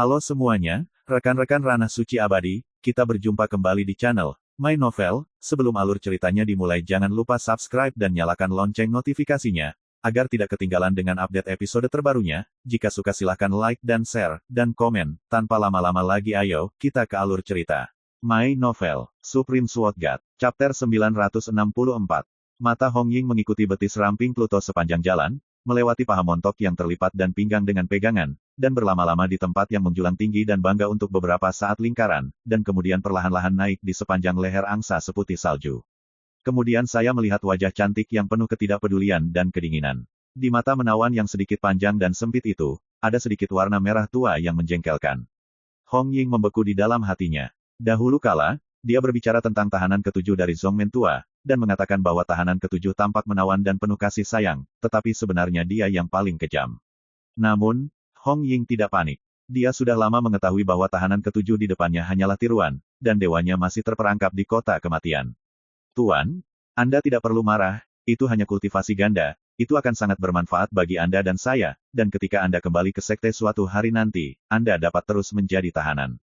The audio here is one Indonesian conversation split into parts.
Halo semuanya, rekan-rekan Ranah Suci Abadi, kita berjumpa kembali di channel My Novel. Sebelum alur ceritanya dimulai jangan lupa subscribe dan nyalakan lonceng notifikasinya, agar tidak ketinggalan dengan update episode terbarunya. Jika suka silahkan like dan share, dan komen. Tanpa lama-lama lagi ayo, kita ke alur cerita. My Novel, Supreme Sword God, Chapter 964. Mata Hong Ying mengikuti betis ramping Pluto sepanjang jalan, melewati paha montok yang terlipat dan pinggang dengan pegangan, dan berlama-lama di tempat yang menjulang tinggi dan bangga untuk beberapa saat lingkaran, dan kemudian perlahan-lahan naik di sepanjang leher angsa seputih salju. Kemudian saya melihat wajah cantik yang penuh ketidakpedulian dan kedinginan. Di mata menawan yang sedikit panjang dan sempit itu, ada sedikit warna merah tua yang menjengkelkan. Hong Ying membeku di dalam hatinya. Dahulu kala, dia berbicara tentang tahanan ketujuh dari Zhongmen tua, dan mengatakan bahwa tahanan ketujuh tampak menawan dan penuh kasih sayang, tetapi sebenarnya dia yang paling kejam. Namun, Hong Ying tidak panik. Dia sudah lama mengetahui bahwa tahanan ketujuh di depannya hanyalah tiruan, dan dewanya masih terperangkap di kota kematian. Tuan, Anda tidak perlu marah, itu hanya kultivasi ganda, itu akan sangat bermanfaat bagi Anda dan saya, dan ketika Anda kembali ke sekte suatu hari nanti, Anda dapat terus menjadi tahanan.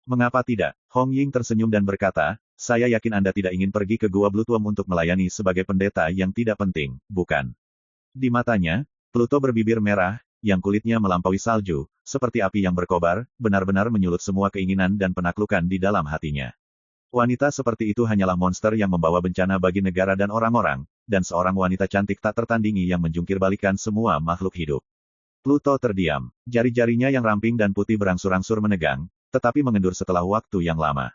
Mengapa tidak? Hong Ying tersenyum dan berkata, saya yakin Anda tidak ingin pergi ke Gua Bloodworm untuk melayani sebagai pendeta yang tidak penting, bukan? Di matanya, Pluto berbibir merah, yang kulitnya melampaui salju, seperti api yang berkobar, benar-benar menyulut semua keinginan dan penaklukan di dalam hatinya. Wanita seperti itu hanyalah monster yang membawa bencana bagi negara dan orang-orang, dan seorang wanita cantik tak tertandingi yang menjungkir-balikan semua makhluk hidup. Pluto terdiam. Jari-jarinya yang ramping dan putih berangsur-angsur menegang, tetapi mengendur setelah waktu yang lama.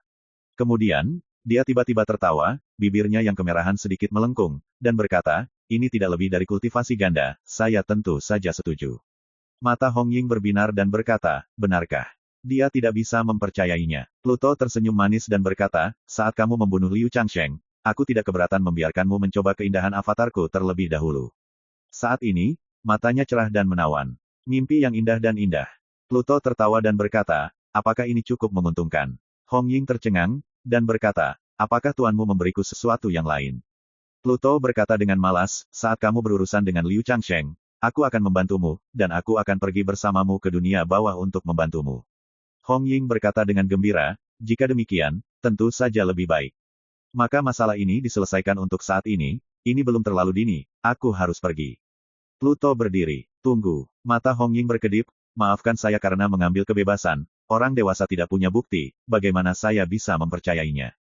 Kemudian, dia tiba-tiba tertawa, bibirnya yang kemerahan sedikit melengkung, dan berkata, ini tidak lebih dari kultivasi ganda, saya tentu saja setuju. Mata Hong Ying berbinar dan berkata, benarkah? Dia tidak bisa mempercayainya. Pluto tersenyum manis dan berkata, saat kamu membunuh Liu Changsheng, aku tidak keberatan membiarkanmu mencoba keindahan avatarku terlebih dahulu. Saat ini, matanya cerah dan menawan. Mimpi yang indah dan indah. Pluto tertawa dan berkata, apakah ini cukup menguntungkan? Hong Ying tercengang, dan berkata, apakah tuanmu memberiku sesuatu yang lain? Pluto berkata dengan malas, saat kamu berurusan dengan Liu Changsheng, aku akan membantumu, dan aku akan pergi bersamamu ke dunia bawah untuk membantumu. Hong Ying berkata dengan gembira, jika demikian, tentu saja lebih baik. Maka masalah ini diselesaikan untuk saat ini belum terlalu dini, aku harus pergi. Pluto berdiri, tunggu, mata Hong Ying berkedip, maafkan saya karena mengambil kebebasan, orang dewasa tidak punya bukti, bagaimana saya bisa mempercayainya.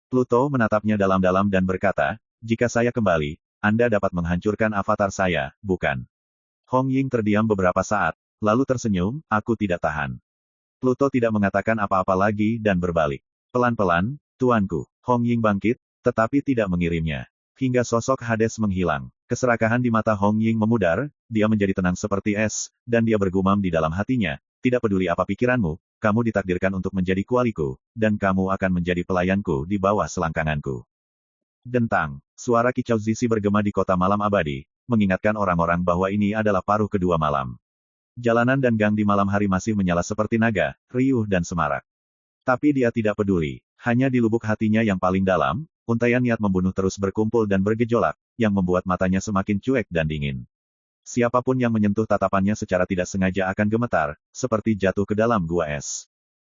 Pluto menatapnya dalam-dalam dan berkata, jika saya kembali, Anda dapat menghancurkan avatar saya, bukan? Hong Ying terdiam beberapa saat, lalu tersenyum, aku tidak tahan. Pluto tidak mengatakan apa-apa lagi dan berbalik. Pelan-pelan, tuanku, Hong Ying bangkit, tetapi tidak mengirimnya. Hingga sosok Hades menghilang. Keserakahan di mata Hong Ying memudar, dia menjadi tenang seperti es, dan dia bergumam di dalam hatinya, tidak peduli apa pikiranmu, kamu ditakdirkan untuk menjadi kualiku, dan kamu akan menjadi pelayanku di bawah selangkanganku. Dentang, suara kicau Zizi bergema di kota malam abadi, mengingatkan orang-orang bahwa ini adalah paruh kedua malam. Jalanan dan gang di malam hari masih menyala seperti naga, riuh dan semarak. Tapi dia tidak peduli, hanya di lubuk hatinya yang paling dalam, untaian niat membunuh terus berkumpul dan bergejolak, yang membuat matanya semakin cuek dan dingin. Siapapun yang menyentuh tatapannya secara tidak sengaja akan gemetar, seperti jatuh ke dalam gua es.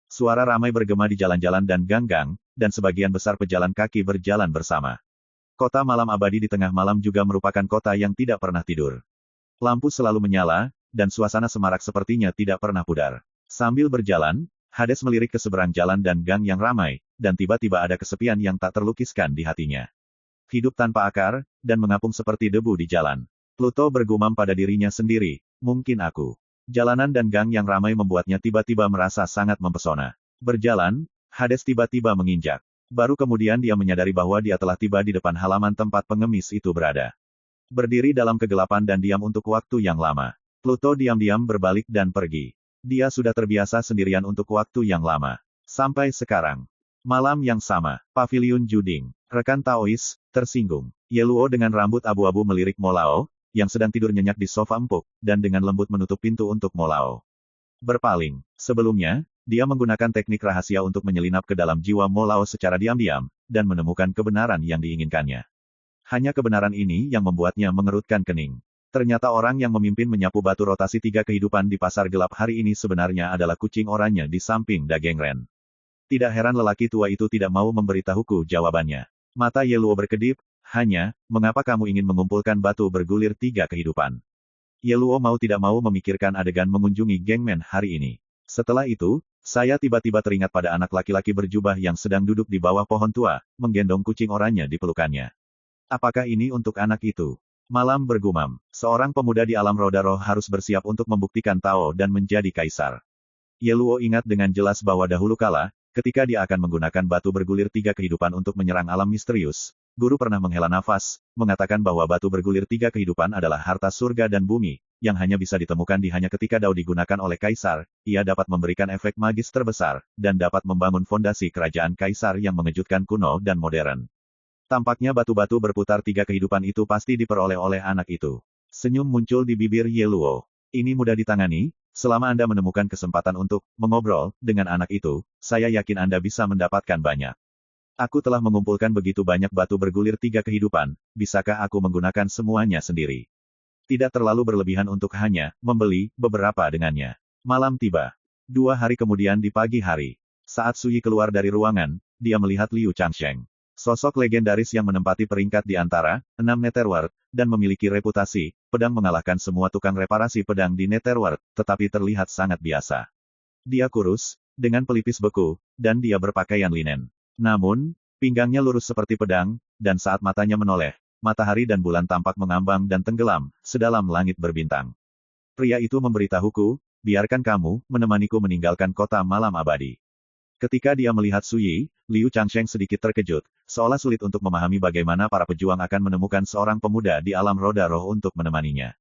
Suara ramai bergema di jalan-jalan dan gang-gang, dan sebagian besar pejalan kaki berjalan bersama. Kota malam abadi di tengah malam juga merupakan kota yang tidak pernah tidur. Lampu selalu menyala, dan suasana semarak sepertinya tidak pernah pudar. Sambil berjalan, Hades melirik ke seberang jalan dan gang yang ramai, dan tiba-tiba ada kesepian yang tak terlukiskan di hatinya. Hidup tanpa akar, dan mengapung seperti debu di jalan. Pluto bergumam pada dirinya sendiri, mungkin aku. Jalanan dan gang yang ramai membuatnya tiba-tiba merasa sangat mempesona. Berjalan, Hades tiba-tiba menginjak. Baru kemudian dia menyadari bahwa dia telah tiba di depan halaman tempat pengemis itu berada. Berdiri dalam kegelapan dan diam untuk waktu yang lama. Pluto diam-diam berbalik dan pergi. Dia sudah terbiasa sendirian untuk waktu yang lama. Sampai sekarang. Malam yang sama, Paviliun Juding. Rekan Taois, tersinggung. Yeluo dengan rambut abu-abu melirik Molao, yang sedang tidur nyenyak di sofa empuk, dan dengan lembut menutup pintu untuk Molao. Berpaling. Sebelumnya, dia menggunakan teknik rahasia untuk menyelinap ke dalam jiwa Molao secara diam-diam, dan menemukan kebenaran yang diinginkannya. Hanya kebenaran ini yang membuatnya mengerutkan kening. Ternyata orang yang memimpin menyapu batu rotasi 3 kehidupan di pasar gelap hari ini sebenarnya adalah kucing oranye di samping daging Ren. Tidak heran lelaki tua itu tidak mau memberitahuku jawabannya. Mata Ye Luo berkedip, hanya, mengapa kamu ingin mengumpulkan batu bergulir 3 kehidupan? Ye Luo mau tidak mau memikirkan adegan mengunjungi gengmen hari ini. Setelah itu, saya tiba-tiba teringat pada anak laki-laki berjubah yang sedang duduk di bawah pohon tua, menggendong kucing oranye di pelukannya. Apakah ini untuk anak itu? Malam bergumam, seorang pemuda di alam roda roh harus bersiap untuk membuktikan Tao dan menjadi kaisar. Ye Luo ingat dengan jelas bahwa dahulu kala, ketika dia akan menggunakan batu bergulir 3 kehidupan untuk menyerang alam misterius, guru pernah menghela nafas, mengatakan bahwa batu bergulir 3 kehidupan adalah harta surga dan bumi, yang hanya bisa ditemukan hanya ketika Dao digunakan oleh kaisar, ia dapat memberikan efek magis terbesar, dan dapat membangun fondasi kerajaan kaisar yang mengejutkan kuno dan modern. Tampaknya batu-batu berputar 3 kehidupan itu pasti diperoleh oleh anak itu. Senyum muncul di bibir Ye Luo. Ini mudah ditangani, selama Anda menemukan kesempatan untuk mengobrol dengan anak itu, saya yakin Anda bisa mendapatkan banyak. Aku telah mengumpulkan begitu banyak batu bergulir 3 kehidupan, bisakah aku menggunakan semuanya sendiri? Tidak terlalu berlebihan untuk hanya membeli beberapa dengannya. Malam tiba. 2 hari kemudian di pagi hari. Saat Suyi keluar dari ruangan, dia melihat Liu Changsheng. Sosok legendaris yang menempati peringkat di antara 6 Netherworld, dan memiliki reputasi, pedang mengalahkan semua tukang reparasi pedang di Netherworld, tetapi terlihat sangat biasa. Dia kurus, dengan pelipis beku, dan dia berpakaian linen. Namun, pinggangnya lurus seperti pedang, dan saat matanya menoleh, matahari dan bulan tampak mengambang dan tenggelam, sedalam langit berbintang. Pria itu memberitahuku, biarkan kamu menemaniku meninggalkan kota malam abadi. Ketika dia melihat Suyi, Liu Changsheng sedikit terkejut, seolah sulit untuk memahami bagaimana para pejuang akan menemukan seorang pemuda di alam roda roh untuk menemaninya.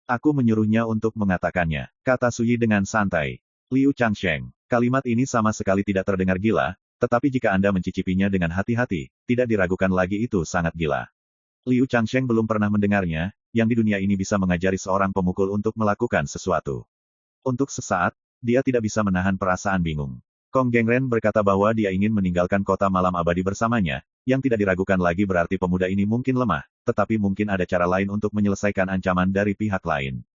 Aku menyuruhnya untuk mengatakannya, kata Suyi dengan santai. Liu Changsheng, kalimat ini sama sekali tidak terdengar gila, tetapi jika Anda mencicipinya dengan hati-hati, tidak diragukan lagi itu sangat gila. Liu Changsheng belum pernah mendengarnya, yang di dunia ini bisa mengajari seorang pemukul untuk melakukan sesuatu. Untuk sesaat, dia tidak bisa menahan perasaan bingung. Kong Gengren berkata bahwa dia ingin meninggalkan kota malam abadi bersamanya, yang tidak diragukan lagi berarti pemuda ini mungkin lemah, tetapi mungkin ada cara lain untuk menyelesaikan ancaman dari pihak lain.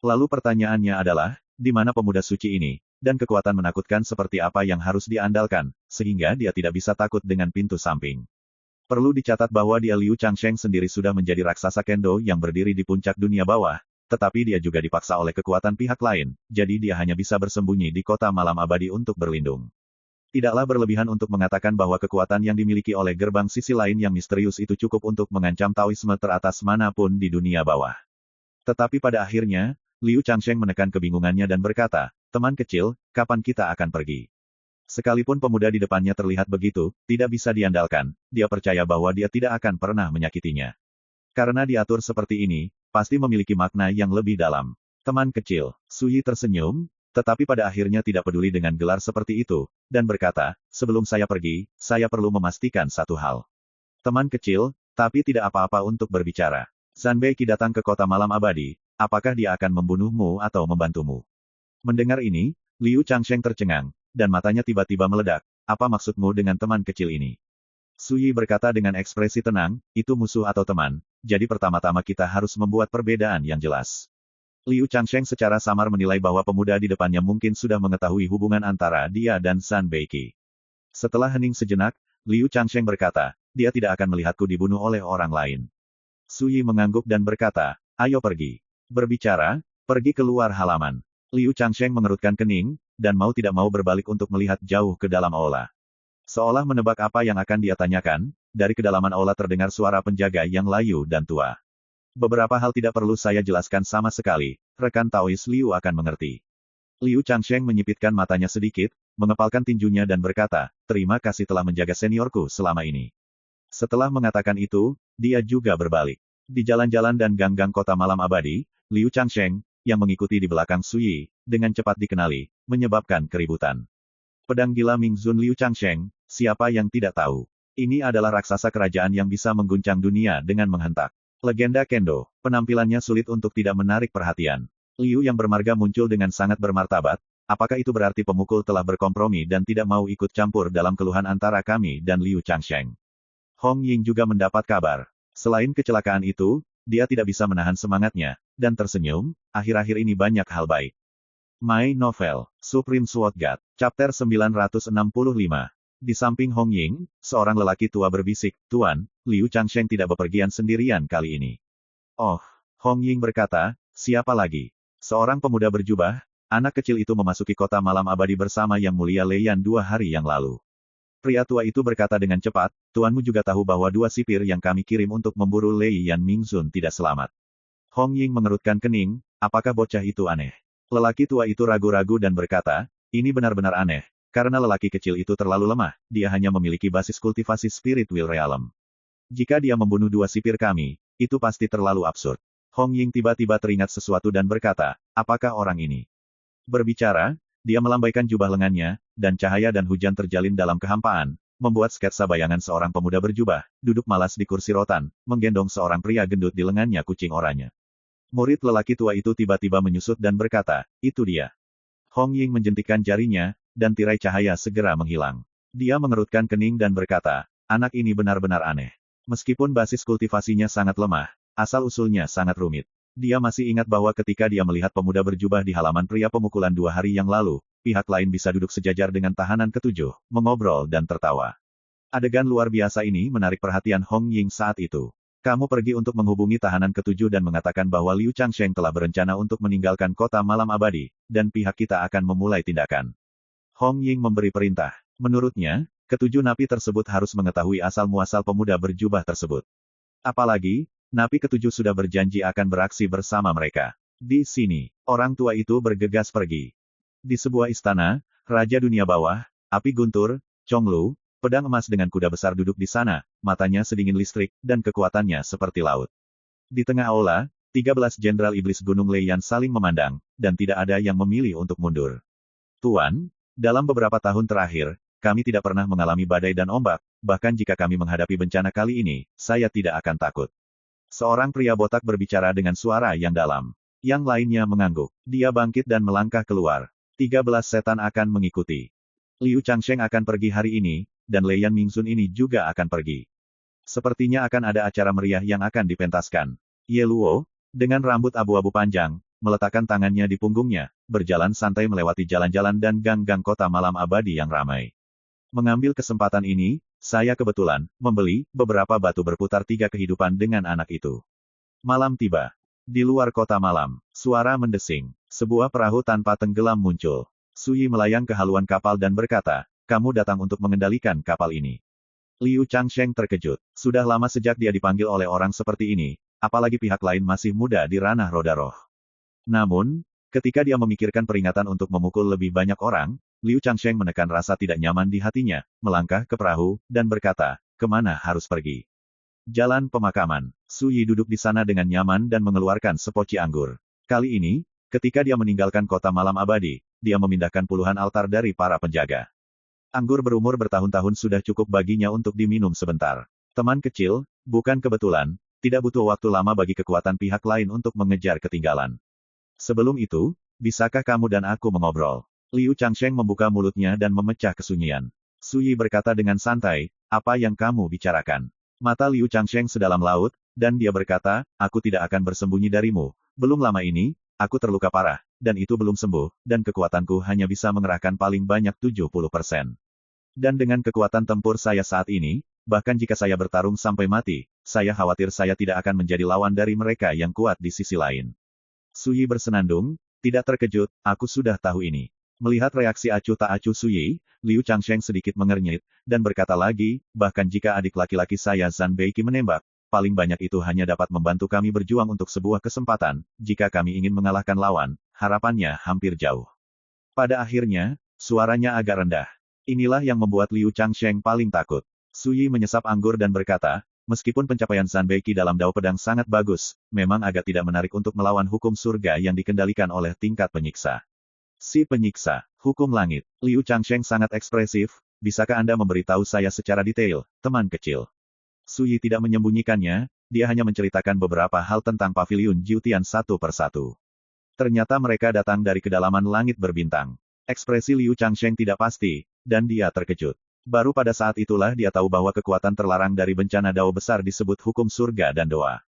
Lalu pertanyaannya adalah, di mana pemuda suci ini, dan kekuatan menakutkan seperti apa yang harus diandalkan, sehingga dia tidak bisa takut dengan pintu samping. Perlu dicatat bahwa dia Liu Changsheng sendiri sudah menjadi raksasa kendo yang berdiri di puncak dunia bawah, tetapi dia juga dipaksa oleh kekuatan pihak lain, jadi dia hanya bisa bersembunyi di kota malam abadi untuk berlindung. Tidaklah berlebihan untuk mengatakan bahwa kekuatan yang dimiliki oleh gerbang sisi lain yang misterius itu cukup untuk mengancam Taoisme teratas manapun di dunia bawah. Tetapi pada akhirnya, Liu Changsheng menekan kebingungannya dan berkata, teman kecil, kapan kita akan pergi? Sekalipun pemuda di depannya terlihat begitu, tidak bisa diandalkan, dia percaya bahwa dia tidak akan pernah menyakitinya. Karena diatur seperti ini, pasti memiliki makna yang lebih dalam. Teman kecil, Suyi tersenyum, tetapi pada akhirnya tidak peduli dengan gelar seperti itu, dan berkata, sebelum saya pergi, saya perlu memastikan satu hal. Teman kecil, tapi tidak apa-apa untuk berbicara. Zanbeiki datang ke kota malam abadi, apakah dia akan membunuhmu atau membantumu? Mendengar ini, Liu Changsheng tercengang, dan matanya tiba-tiba meledak, apa maksudmu dengan teman kecil ini? Suyi berkata dengan ekspresi tenang, itu musuh atau teman, jadi pertama-tama kita harus membuat perbedaan yang jelas. Liu Changsheng secara samar menilai bahwa pemuda di depannya mungkin sudah mengetahui hubungan antara dia dan Zanbeiki. Setelah hening sejenak, Liu Changsheng berkata, dia tidak akan melihatku dibunuh oleh orang lain. Suyi mengangguk dan berkata, ayo pergi. Berbicara, pergi keluar halaman. Liu Changsheng mengerutkan kening, dan mau tidak mau berbalik untuk melihat jauh ke dalam aula. Seolah menebak apa yang akan dia tanyakan, dari kedalaman aula terdengar suara penjaga yang layu dan tua. Beberapa hal tidak perlu saya jelaskan sama sekali, rekan Taois Liu akan mengerti. Liu Changsheng menyipitkan matanya sedikit, mengepalkan tinjunya dan berkata, terima kasih telah menjaga seniorku selama ini. Setelah mengatakan itu, dia juga berbalik. Di jalan-jalan dan gang-gang kota malam abadi, Liu Changsheng, yang mengikuti di belakang Suyi, dengan cepat dikenali, menyebabkan keributan. Pedang gila Mingzun Liu Changsheng, siapa yang tidak tahu? Ini adalah raksasa kerajaan yang bisa mengguncang dunia dengan menghentak. Legenda Kendo, penampilannya sulit untuk tidak menarik perhatian. Liu yang bermarga muncul dengan sangat bermartabat, apakah itu berarti pemukul telah berkompromi dan tidak mau ikut campur dalam keluhan antara kami dan Liu Changsheng? Hong Ying juga mendapat kabar. Selain kecelakaan itu, dia tidak bisa menahan semangatnya, dan tersenyum, akhir-akhir ini banyak hal baik. My Novel, Supreme Sword God, Chapter 965. Di samping Hong Ying, seorang lelaki tua berbisik, Tuan, Liu Changsheng tidak bepergian sendirian kali ini. Oh, Hong Ying berkata, siapa lagi? Seorang pemuda berjubah, anak kecil itu memasuki kota malam abadi bersama Yang Mulia Lei Yan 2 hari yang lalu. Pria tua itu berkata dengan cepat, tuanmu juga tahu bahwa 2 sipir yang kami kirim untuk memburu Lei Yan Mingzun tidak selamat. Hong Ying mengerutkan kening, apakah bocah itu aneh? Lelaki tua itu ragu-ragu dan berkata, ini benar-benar aneh, karena lelaki kecil itu terlalu lemah, dia hanya memiliki basis kultivasi Spirit Will Realm. Jika dia membunuh 2 sipir kami, itu pasti terlalu absurd. Hong Ying tiba-tiba teringat sesuatu dan berkata, apakah orang ini? Berbicara, dia melambaikan jubah lengannya, dan cahaya dan hujan terjalin dalam kehampaan, membuat sketsa bayangan seorang pemuda berjubah, duduk malas di kursi rotan, menggendong seorang pria gendut di lengannya kucing oranye. Murid lelaki tua itu tiba-tiba menyusut dan berkata, itu dia. Hong Ying menjentikkan jarinya, dan tirai cahaya segera menghilang. Dia mengerutkan kening dan berkata, anak ini benar-benar aneh. Meskipun basis kultivasinya sangat lemah, asal-usulnya sangat rumit. Dia masih ingat bahwa ketika dia melihat pemuda berjubah di halaman pria pemukulan 2 hari yang lalu, pihak lain bisa duduk sejajar dengan tahanan ketujuh, mengobrol dan tertawa. Adegan luar biasa ini menarik perhatian Hong Ying saat itu. Kamu pergi untuk menghubungi tahanan ketujuh dan mengatakan bahwa Liu Changsheng telah berencana untuk meninggalkan kota malam abadi, dan pihak kita akan memulai tindakan. Hong Ying memberi perintah. Menurutnya, ketujuh napi tersebut harus mengetahui asal-muasal pemuda berjubah tersebut. Apalagi, napi ketujuh sudah berjanji akan beraksi bersama mereka. Di sini, orang tua itu bergegas pergi. Di sebuah istana, Raja Dunia Bawah, Api Guntur, Chonglu, pedang emas dengan kuda besar duduk di sana, matanya sedingin listrik, dan kekuatannya seperti laut. Di tengah aula, 13 Jenderal Iblis Gunung Lei Yan saling memandang, dan tidak ada yang memilih untuk mundur. Tuan, dalam beberapa tahun terakhir, kami tidak pernah mengalami badai dan ombak, bahkan jika kami menghadapi bencana kali ini, saya tidak akan takut. Seorang pria botak berbicara dengan suara yang dalam. Yang lainnya mengangguk. Dia bangkit dan melangkah keluar. 13 setan akan mengikuti. Liu Changsheng akan pergi hari ini, dan Lei Yan Mingzun ini juga akan pergi. Sepertinya akan ada acara meriah yang akan dipentaskan. Ye Luo, dengan rambut abu-abu panjang, meletakkan tangannya di punggungnya, berjalan santai melewati jalan-jalan dan gang-gang kota malam abadi yang ramai. Mengambil kesempatan ini, saya kebetulan membeli beberapa batu berputar 3 kehidupan dengan anak itu. Malam tiba. Di luar kota malam, suara mendesing. Sebuah perahu tanpa tenggelam muncul. Suyi melayang ke haluan kapal dan berkata, kamu datang untuk mengendalikan kapal ini. Liu Changsheng terkejut. Sudah lama sejak dia dipanggil oleh orang seperti ini, apalagi pihak lain masih muda di ranah roda roh. Namun, ketika dia memikirkan peringatan untuk memukul lebih banyak orang, Liu Changsheng menekan rasa tidak nyaman di hatinya, melangkah ke perahu, dan berkata, kemana harus pergi? Jalan pemakaman. Suyi duduk di sana dengan nyaman dan mengeluarkan sepoci anggur. Kali ini, ketika dia meninggalkan kota malam abadi, dia memindahkan puluhan altar dari para penjaga. Anggur berumur bertahun-tahun sudah cukup baginya untuk diminum sebentar. Teman kecil, bukan kebetulan, tidak butuh waktu lama bagi kekuatan pihak lain untuk mengejar ketinggalan. Sebelum itu, bisakah kamu dan aku mengobrol? Liu Changsheng membuka mulutnya dan memecah kesunyian. Suyi berkata dengan santai, apa yang kamu bicarakan? Mata Liu Changsheng sedalam laut, dan dia berkata, aku tidak akan bersembunyi darimu. Belum lama ini, aku terluka parah, dan itu belum sembuh, dan kekuatanku hanya bisa mengerahkan paling banyak 70%. Dan dengan kekuatan tempur saya saat ini, bahkan jika saya bertarung sampai mati, saya khawatir saya tidak akan menjadi lawan dari mereka yang kuat di sisi lain. Suyi bersenandung, tidak terkejut, aku sudah tahu ini. Melihat reaksi acuh tak acuh Suyi, Liu Changsheng sedikit mengernyit, dan berkata lagi, bahkan jika adik laki-laki saya Zhan Beiki menembak, paling banyak itu hanya dapat membantu kami berjuang untuk sebuah kesempatan, jika kami ingin mengalahkan lawan, harapannya hampir jauh. Pada akhirnya, suaranya agak rendah. Inilah yang membuat Liu Changsheng paling takut. Suyi menyesap anggur dan berkata, meskipun pencapaian Zhan Beiki dalam dao pedang sangat bagus, memang agak tidak menarik untuk melawan hukum surga yang dikendalikan oleh tingkat penyiksa. Si penyiksa, hukum langit. Liu Changsheng sangat ekspresif, bisakah Anda memberitahu saya secara detail, teman kecil? Suyi tidak menyembunyikannya, dia hanya menceritakan beberapa hal tentang paviliun Jiutian satu persatu. Ternyata mereka datang dari kedalaman langit berbintang. Ekspresi Liu Changsheng tidak pasti, dan dia terkejut. Baru pada saat itulah dia tahu bahwa kekuatan terlarang dari bencana dao besar disebut hukum surga dan doa.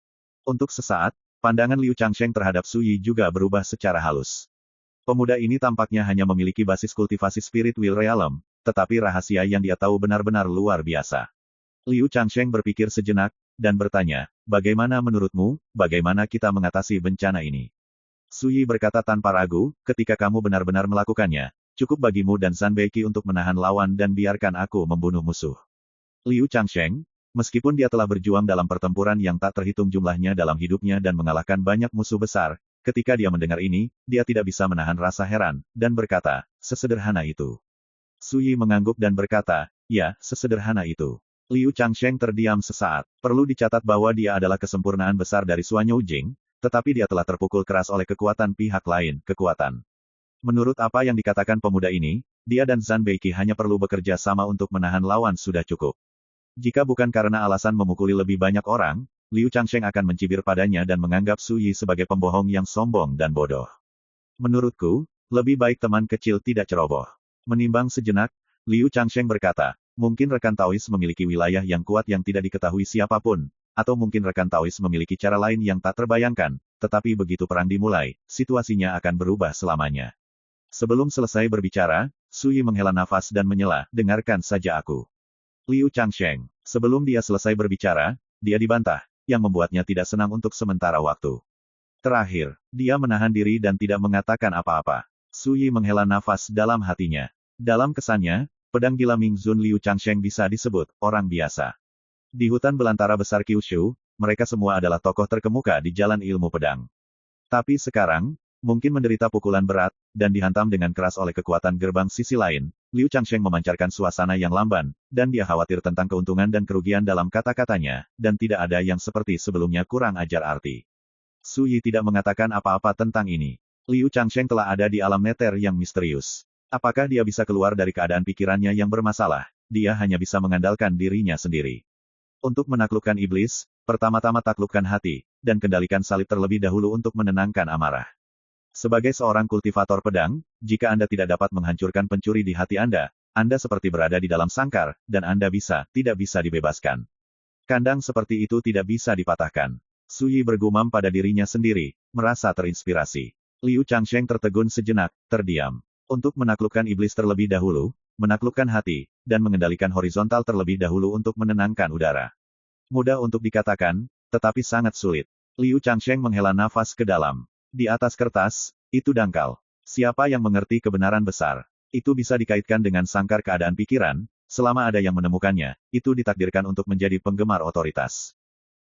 Untuk sesaat, pandangan Liu Changsheng terhadap Su Yi juga berubah secara halus. Pemuda ini tampaknya hanya memiliki basis kultivasi Spirit Will Realm, tetapi rahasia yang dia tahu benar-benar luar biasa. Liu Changsheng berpikir sejenak, dan bertanya, bagaimana menurutmu, bagaimana kita mengatasi bencana ini? Su Yi berkata tanpa ragu, ketika kamu benar-benar melakukannya, cukup bagimu dan Zhan Beiki untuk menahan lawan dan biarkan aku membunuh musuh. Liu Changsheng, meskipun dia telah berjuang dalam pertempuran yang tak terhitung jumlahnya dalam hidupnya dan mengalahkan banyak musuh besar, ketika dia mendengar ini, dia tidak bisa menahan rasa heran, dan berkata, sesederhana itu. Su Yi mengangguk dan berkata, ya, sesederhana itu. Liu Changsheng terdiam sesaat. Perlu dicatat bahwa dia adalah kesempurnaan besar dari Suanyo Jing, tetapi dia telah terpukul keras oleh kekuatan pihak lain, kekuatan. Menurut apa yang dikatakan pemuda ini, dia dan Zhan Beiki hanya perlu bekerja sama untuk menahan lawan sudah cukup. Jika bukan karena alasan memukuli lebih banyak orang, Liu Changsheng akan mencibir padanya dan menganggap Su Yi sebagai pembohong yang sombong dan bodoh. Menurutku, lebih baik teman kecil tidak ceroboh. Menimbang sejenak, Liu Changsheng berkata, mungkin rekan Taois memiliki wilayah yang kuat yang tidak diketahui siapapun, atau mungkin rekan Taois memiliki cara lain yang tak terbayangkan, tetapi begitu perang dimulai, situasinya akan berubah selamanya. Sebelum selesai berbicara, Su Yi menghela nafas dan menyela, dengarkan saja aku. Liu Changsheng. Sebelum dia selesai berbicara, dia dibantah, yang membuatnya tidak senang untuk sementara waktu. Terakhir, dia menahan diri dan tidak mengatakan apa-apa. Su Yi menghela nafas dalam hatinya. Dalam kesannya, pedang gila Ming Zun Liu Changsheng bisa disebut orang biasa. Di hutan belantara besar Kyushu, mereka semua adalah tokoh terkemuka di jalan ilmu pedang. Tapi sekarang, mungkin menderita pukulan berat, dan dihantam dengan keras oleh kekuatan gerbang sisi lain, Liu Changsheng memancarkan suasana yang lamban, dan dia khawatir tentang keuntungan dan kerugian dalam kata-katanya, dan tidak ada yang seperti sebelumnya kurang ajar arti. Su Yi tidak mengatakan apa-apa tentang ini. Liu Changsheng telah ada di alam neter yang misterius. Apakah dia bisa keluar dari keadaan pikirannya yang bermasalah? Dia hanya bisa mengandalkan dirinya sendiri. Untuk menaklukkan iblis, pertama-tama taklukkan hati, dan kendalikan salib terlebih dahulu untuk menenangkan amarah. Sebagai seorang kultivator pedang, jika Anda tidak dapat menghancurkan pencuri di hati Anda seperti berada di dalam sangkar, dan Anda tidak bisa dibebaskan. Kandang seperti itu tidak bisa dipatahkan. Su Yi bergumam pada dirinya sendiri, merasa terinspirasi. Liu Changsheng tertegun sejenak, terdiam. Untuk menaklukkan iblis terlebih dahulu, menaklukkan hati, dan mengendalikan horizontal terlebih dahulu untuk menenangkan udara. Mudah untuk dikatakan, tetapi sangat sulit. Liu Changsheng menghela nafas ke dalam. Di atas kertas, itu dangkal. Siapa yang mengerti kebenaran besar? Itu bisa dikaitkan dengan sangkar keadaan pikiran, selama ada yang menemukannya, itu ditakdirkan untuk menjadi penggemar otoritas.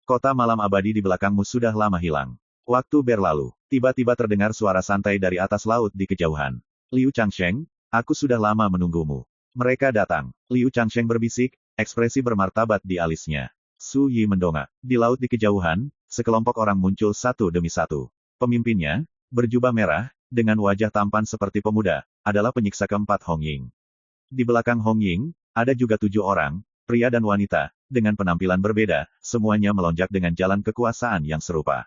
Kota malam abadi di belakangmu sudah lama hilang. Waktu berlalu, tiba-tiba terdengar suara santai dari atas laut di kejauhan. Liu Changsheng, aku sudah lama menunggumu. Mereka datang. Liu Changsheng berbisik, ekspresi bermartabat di alisnya. Su Yi mendongak. Di laut di kejauhan, sekelompok orang muncul satu demi satu. Pemimpinnya, berjubah merah, dengan wajah tampan seperti pemuda, adalah penyiksa keempat Hong Ying. Di belakang Hong Ying, ada juga 7 orang, pria dan wanita, dengan penampilan berbeda, semuanya melonjak dengan jalan kekuasaan yang serupa.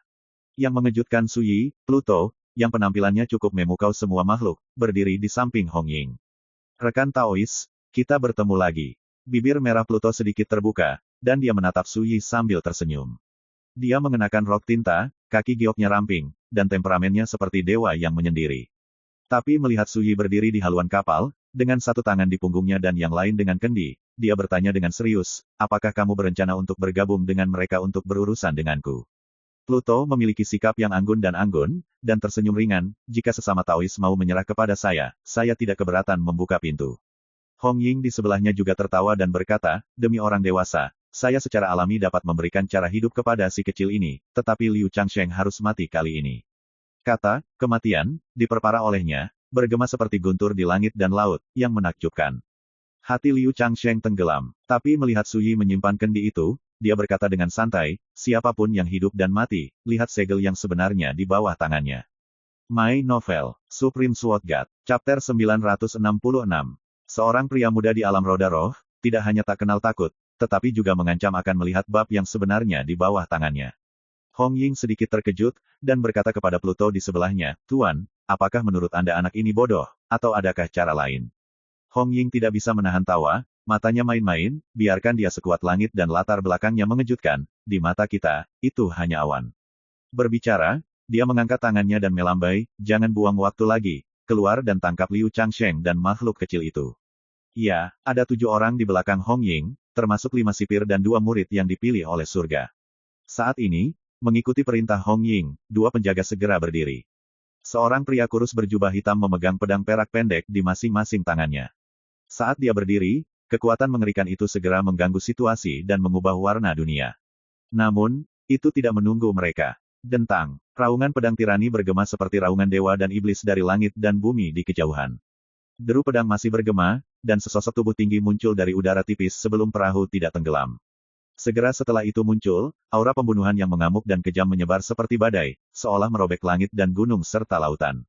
Yang mengejutkan Su Yi, Pluto, yang penampilannya cukup memukau semua makhluk, berdiri di samping Hong Ying. Rekan Taois, kita bertemu lagi. Bibir merah Pluto sedikit terbuka, dan dia menatap Su Yi sambil tersenyum. Dia mengenakan rok tinta, kaki gioknya ramping, dan temperamennya seperti dewa yang menyendiri. Tapi melihat Su Yi berdiri di haluan kapal, dengan satu tangan di punggungnya dan yang lain dengan kendi, dia bertanya dengan serius, apakah kamu berencana untuk bergabung dengan mereka untuk berurusan denganku? Pluto memiliki sikap yang anggun, dan tersenyum ringan, jika sesama Taois mau menyerah kepada saya tidak keberatan membuka pintu. Hong Ying di sebelahnya juga tertawa dan berkata, demi orang dewasa, saya secara alami dapat memberikan cara hidup kepada si kecil ini, tetapi Liu Changsheng harus mati kali ini. Kata, kematian, diperparah olehnya, bergema seperti guntur di langit dan laut, yang menakjubkan. Hati Liu Changsheng tenggelam, tapi melihat Su Yi menyimpan kendi itu, dia berkata dengan santai, siapapun yang hidup dan mati, lihat segel yang sebenarnya di bawah tangannya. My Novel, Supreme Sword God, Chapter 966. Seorang pria muda di alam roda roh, tidak hanya tak kenal takut, tetapi juga mengancam akan melihat bab yang sebenarnya di bawah tangannya. Hong Ying sedikit terkejut, dan berkata kepada Pluto di sebelahnya, Tuan, apakah menurut Anda anak ini bodoh, atau adakah cara lain? Hong Ying tidak bisa menahan tawa, matanya main-main, biarkan dia sekuat langit dan latar belakangnya mengejutkan, di mata kita, itu hanya awan. Berbicara, dia mengangkat tangannya dan melambai, jangan buang waktu lagi, keluar dan tangkap Liu Changsheng dan makhluk kecil itu. Ya, ada 7 orang di belakang Hong Ying, termasuk 5 sipir dan 2 murid yang dipilih oleh surga. Saat ini, mengikuti perintah Hong Ying, 2 penjaga segera berdiri. Seorang pria kurus berjubah hitam memegang pedang perak pendek di masing-masing tangannya. Saat dia berdiri, kekuatan mengerikan itu segera mengganggu situasi dan mengubah warna dunia. Namun, itu tidak menunggu mereka. Dentang, raungan pedang tirani bergema seperti raungan dewa dan iblis dari langit dan bumi di kejauhan. Deru pedang masih bergema, dan sesosok tubuh tinggi muncul dari udara tipis sebelum perahu tidak tenggelam. Segera setelah itu muncul, aura pembunuhan yang mengamuk dan kejam menyebar seperti badai, seolah merobek langit dan gunung serta lautan.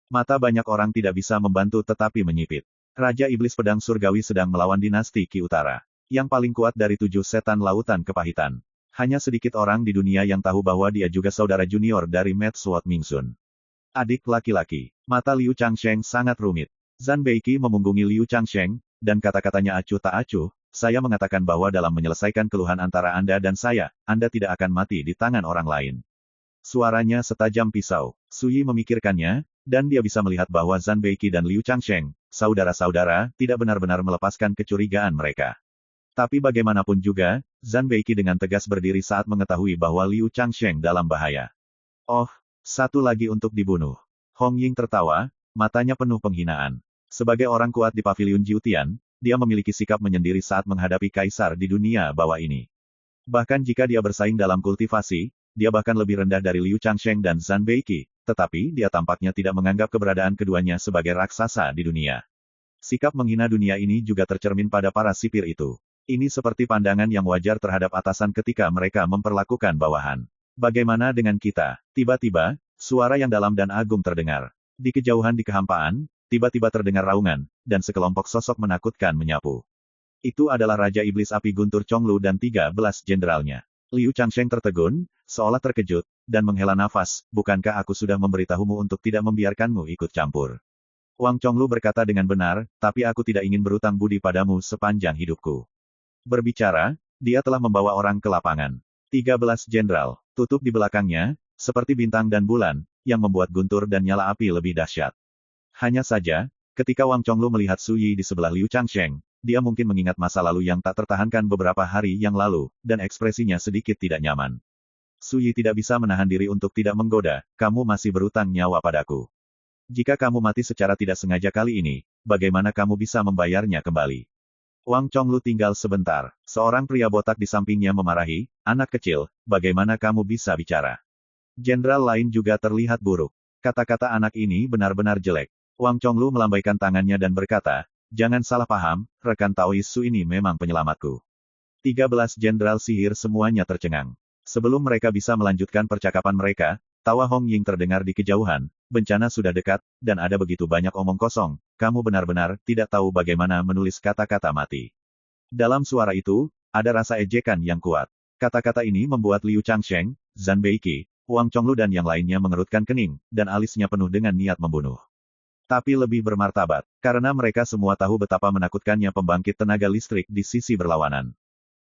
Mata banyak orang tidak bisa membantu tetapi menyipit. Raja Iblis Pedang Surgawi sedang melawan dinasti Qi Utara. Yang paling kuat dari 7 setan lautan kepahitan. Hanya sedikit orang di dunia yang tahu bahwa dia juga saudara junior dari Mad Sword Mingsun. Adik laki-laki. Mata Liu Changsheng sangat rumit. Zhan Beiki memunggungi Liu Changsheng, dan kata-katanya acuh tak acuh. Saya mengatakan bahwa dalam menyelesaikan keluhan antara Anda dan saya, Anda tidak akan mati di tangan orang lain. Suaranya setajam pisau. Suyi memikirkannya, dan dia bisa melihat bahwa Zhan Beiki dan Liu Changsheng, saudara-saudara, tidak benar-benar melepaskan kecurigaan mereka. Tapi bagaimanapun juga, Zhan Beiki dengan tegas berdiri saat mengetahui bahwa Liu Changsheng dalam bahaya. Oh, satu lagi untuk dibunuh. Hong Ying tertawa, matanya penuh penghinaan. Sebagai orang kuat di paviliun Jiutian, dia memiliki sikap menyendiri saat menghadapi kaisar di dunia bawah ini. Bahkan jika dia bersaing dalam kultivasi, dia bahkan lebih rendah dari Liu Changsheng dan Zhan Beiki, tetapi dia tampaknya tidak menganggap keberadaan keduanya sebagai raksasa di dunia. Sikap menghina dunia ini juga tercermin pada para sipir itu. Ini seperti pandangan yang wajar terhadap atasan ketika mereka memperlakukan bawahan. Bagaimana dengan kita? Tiba-tiba, suara yang dalam dan agung terdengar. Di kejauhan di kehampaan, tiba-tiba terdengar raungan, dan sekelompok sosok menakutkan menyapu. Itu adalah Raja Iblis Api Guntur Chonglu dan 13 jenderalnya. Liu Changsheng tertegun, seolah terkejut, dan menghela nafas, bukankah aku sudah memberitahumu untuk tidak membiarkanmu ikut campur? Wang Chonglu berkata dengan benar, tapi aku tidak ingin berutang budi padamu sepanjang hidupku. Berbicara, dia telah membawa orang ke lapangan. 13 jenderal, tutup di belakangnya, seperti bintang dan bulan, yang membuat guntur dan nyala api lebih dahsyat. Hanya saja, ketika Wang Chonglu melihat Suyi di sebelah Liu Changsheng, dia mungkin mengingat masa lalu yang tak tertahankan beberapa hari yang lalu, dan ekspresinya sedikit tidak nyaman. Suyi tidak bisa menahan diri untuk tidak menggoda, kamu masih berutang nyawa padaku. Jika kamu mati secara tidak sengaja kali ini, bagaimana kamu bisa membayarnya kembali? Wang Chonglu tinggal sebentar. Seorang pria botak di sampingnya memarahi, anak kecil, bagaimana kamu bisa bicara? Jenderal lain juga terlihat buruk. Kata-kata anak ini benar-benar jelek. Wang Chonglu melambaikan tangannya dan berkata, jangan salah paham, rekan Taois Su ini memang penyelamatku. 13 jenderal sihir semuanya tercengang. Sebelum mereka bisa melanjutkan percakapan mereka, tawa Hong Ying terdengar di kejauhan, bencana sudah dekat, dan ada begitu banyak omong kosong, kamu benar-benar tidak tahu bagaimana menulis kata-kata mati. Dalam suara itu, ada rasa ejekan yang kuat. Kata-kata ini membuat Liu Changsheng, Zhan Beiki, Wang Chonglu dan yang lainnya mengerutkan kening, dan alisnya penuh dengan niat membunuh. Tapi lebih bermartabat, karena mereka semua tahu betapa menakutkannya pembangkit tenaga listrik di sisi berlawanan.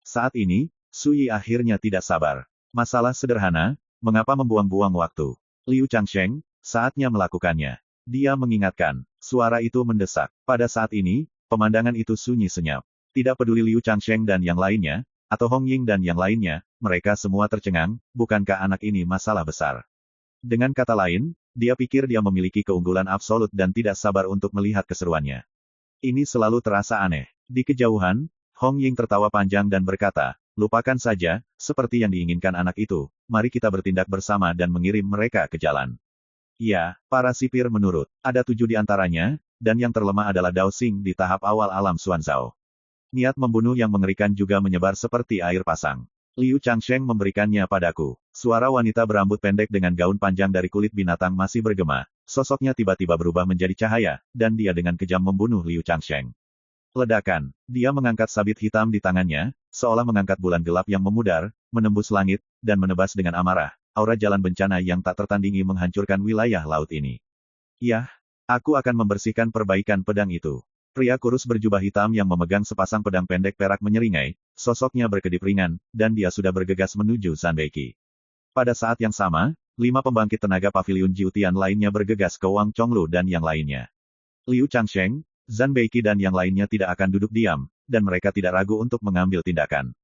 Saat ini, Suyi akhirnya tidak sabar. Masalah sederhana, mengapa membuang-buang waktu? Liu Changsheng, saatnya melakukannya. Dia mengingatkan, suara itu mendesak. Pada saat ini, pemandangan itu sunyi senyap. Tidak peduli Liu Changsheng dan yang lainnya, atau Hong Ying dan yang lainnya, mereka semua tercengang, bukankah anak ini masalah besar? Dengan kata lain, dia pikir dia memiliki keunggulan absolut dan tidak sabar untuk melihat keseruannya. Ini selalu terasa aneh. Di kejauhan, Hong Ying tertawa panjang dan berkata, lupakan saja, seperti yang diinginkan anak itu, mari kita bertindak bersama dan mengirim mereka ke jalan. Ya, para sipir menurut. Ada 7 di antaranya, dan yang terlemah adalah Dao Xing di tahap awal alam Xuanzhao. Niat membunuh yang mengerikan juga menyebar seperti air pasang. Liu Changsheng memberikannya padaku. Suara wanita berambut pendek dengan gaun panjang dari kulit binatang masih bergema. Sosoknya tiba-tiba berubah menjadi cahaya, dan dia dengan kejam membunuh Liu Changsheng. Ledakan. Dia mengangkat sabit hitam di tangannya, seolah mengangkat bulan gelap yang memudar, menembus langit, dan menebas dengan amarah. Aura jalan bencana yang tak tertandingi menghancurkan wilayah laut ini. Yah, aku akan membersihkan perbaikan pedang itu. Pria kurus berjubah hitam yang memegang sepasang pedang pendek perak menyeringai, sosoknya berkedip ringan, dan dia sudah bergegas menuju Zhan Beiki. Pada saat yang sama, 5 pembangkit tenaga paviliun Jiutian lainnya bergegas ke Wang Chonglu dan yang lainnya. Liu Changsheng, Zhan Beiki dan yang lainnya tidak akan duduk diam, dan mereka tidak ragu untuk mengambil tindakan.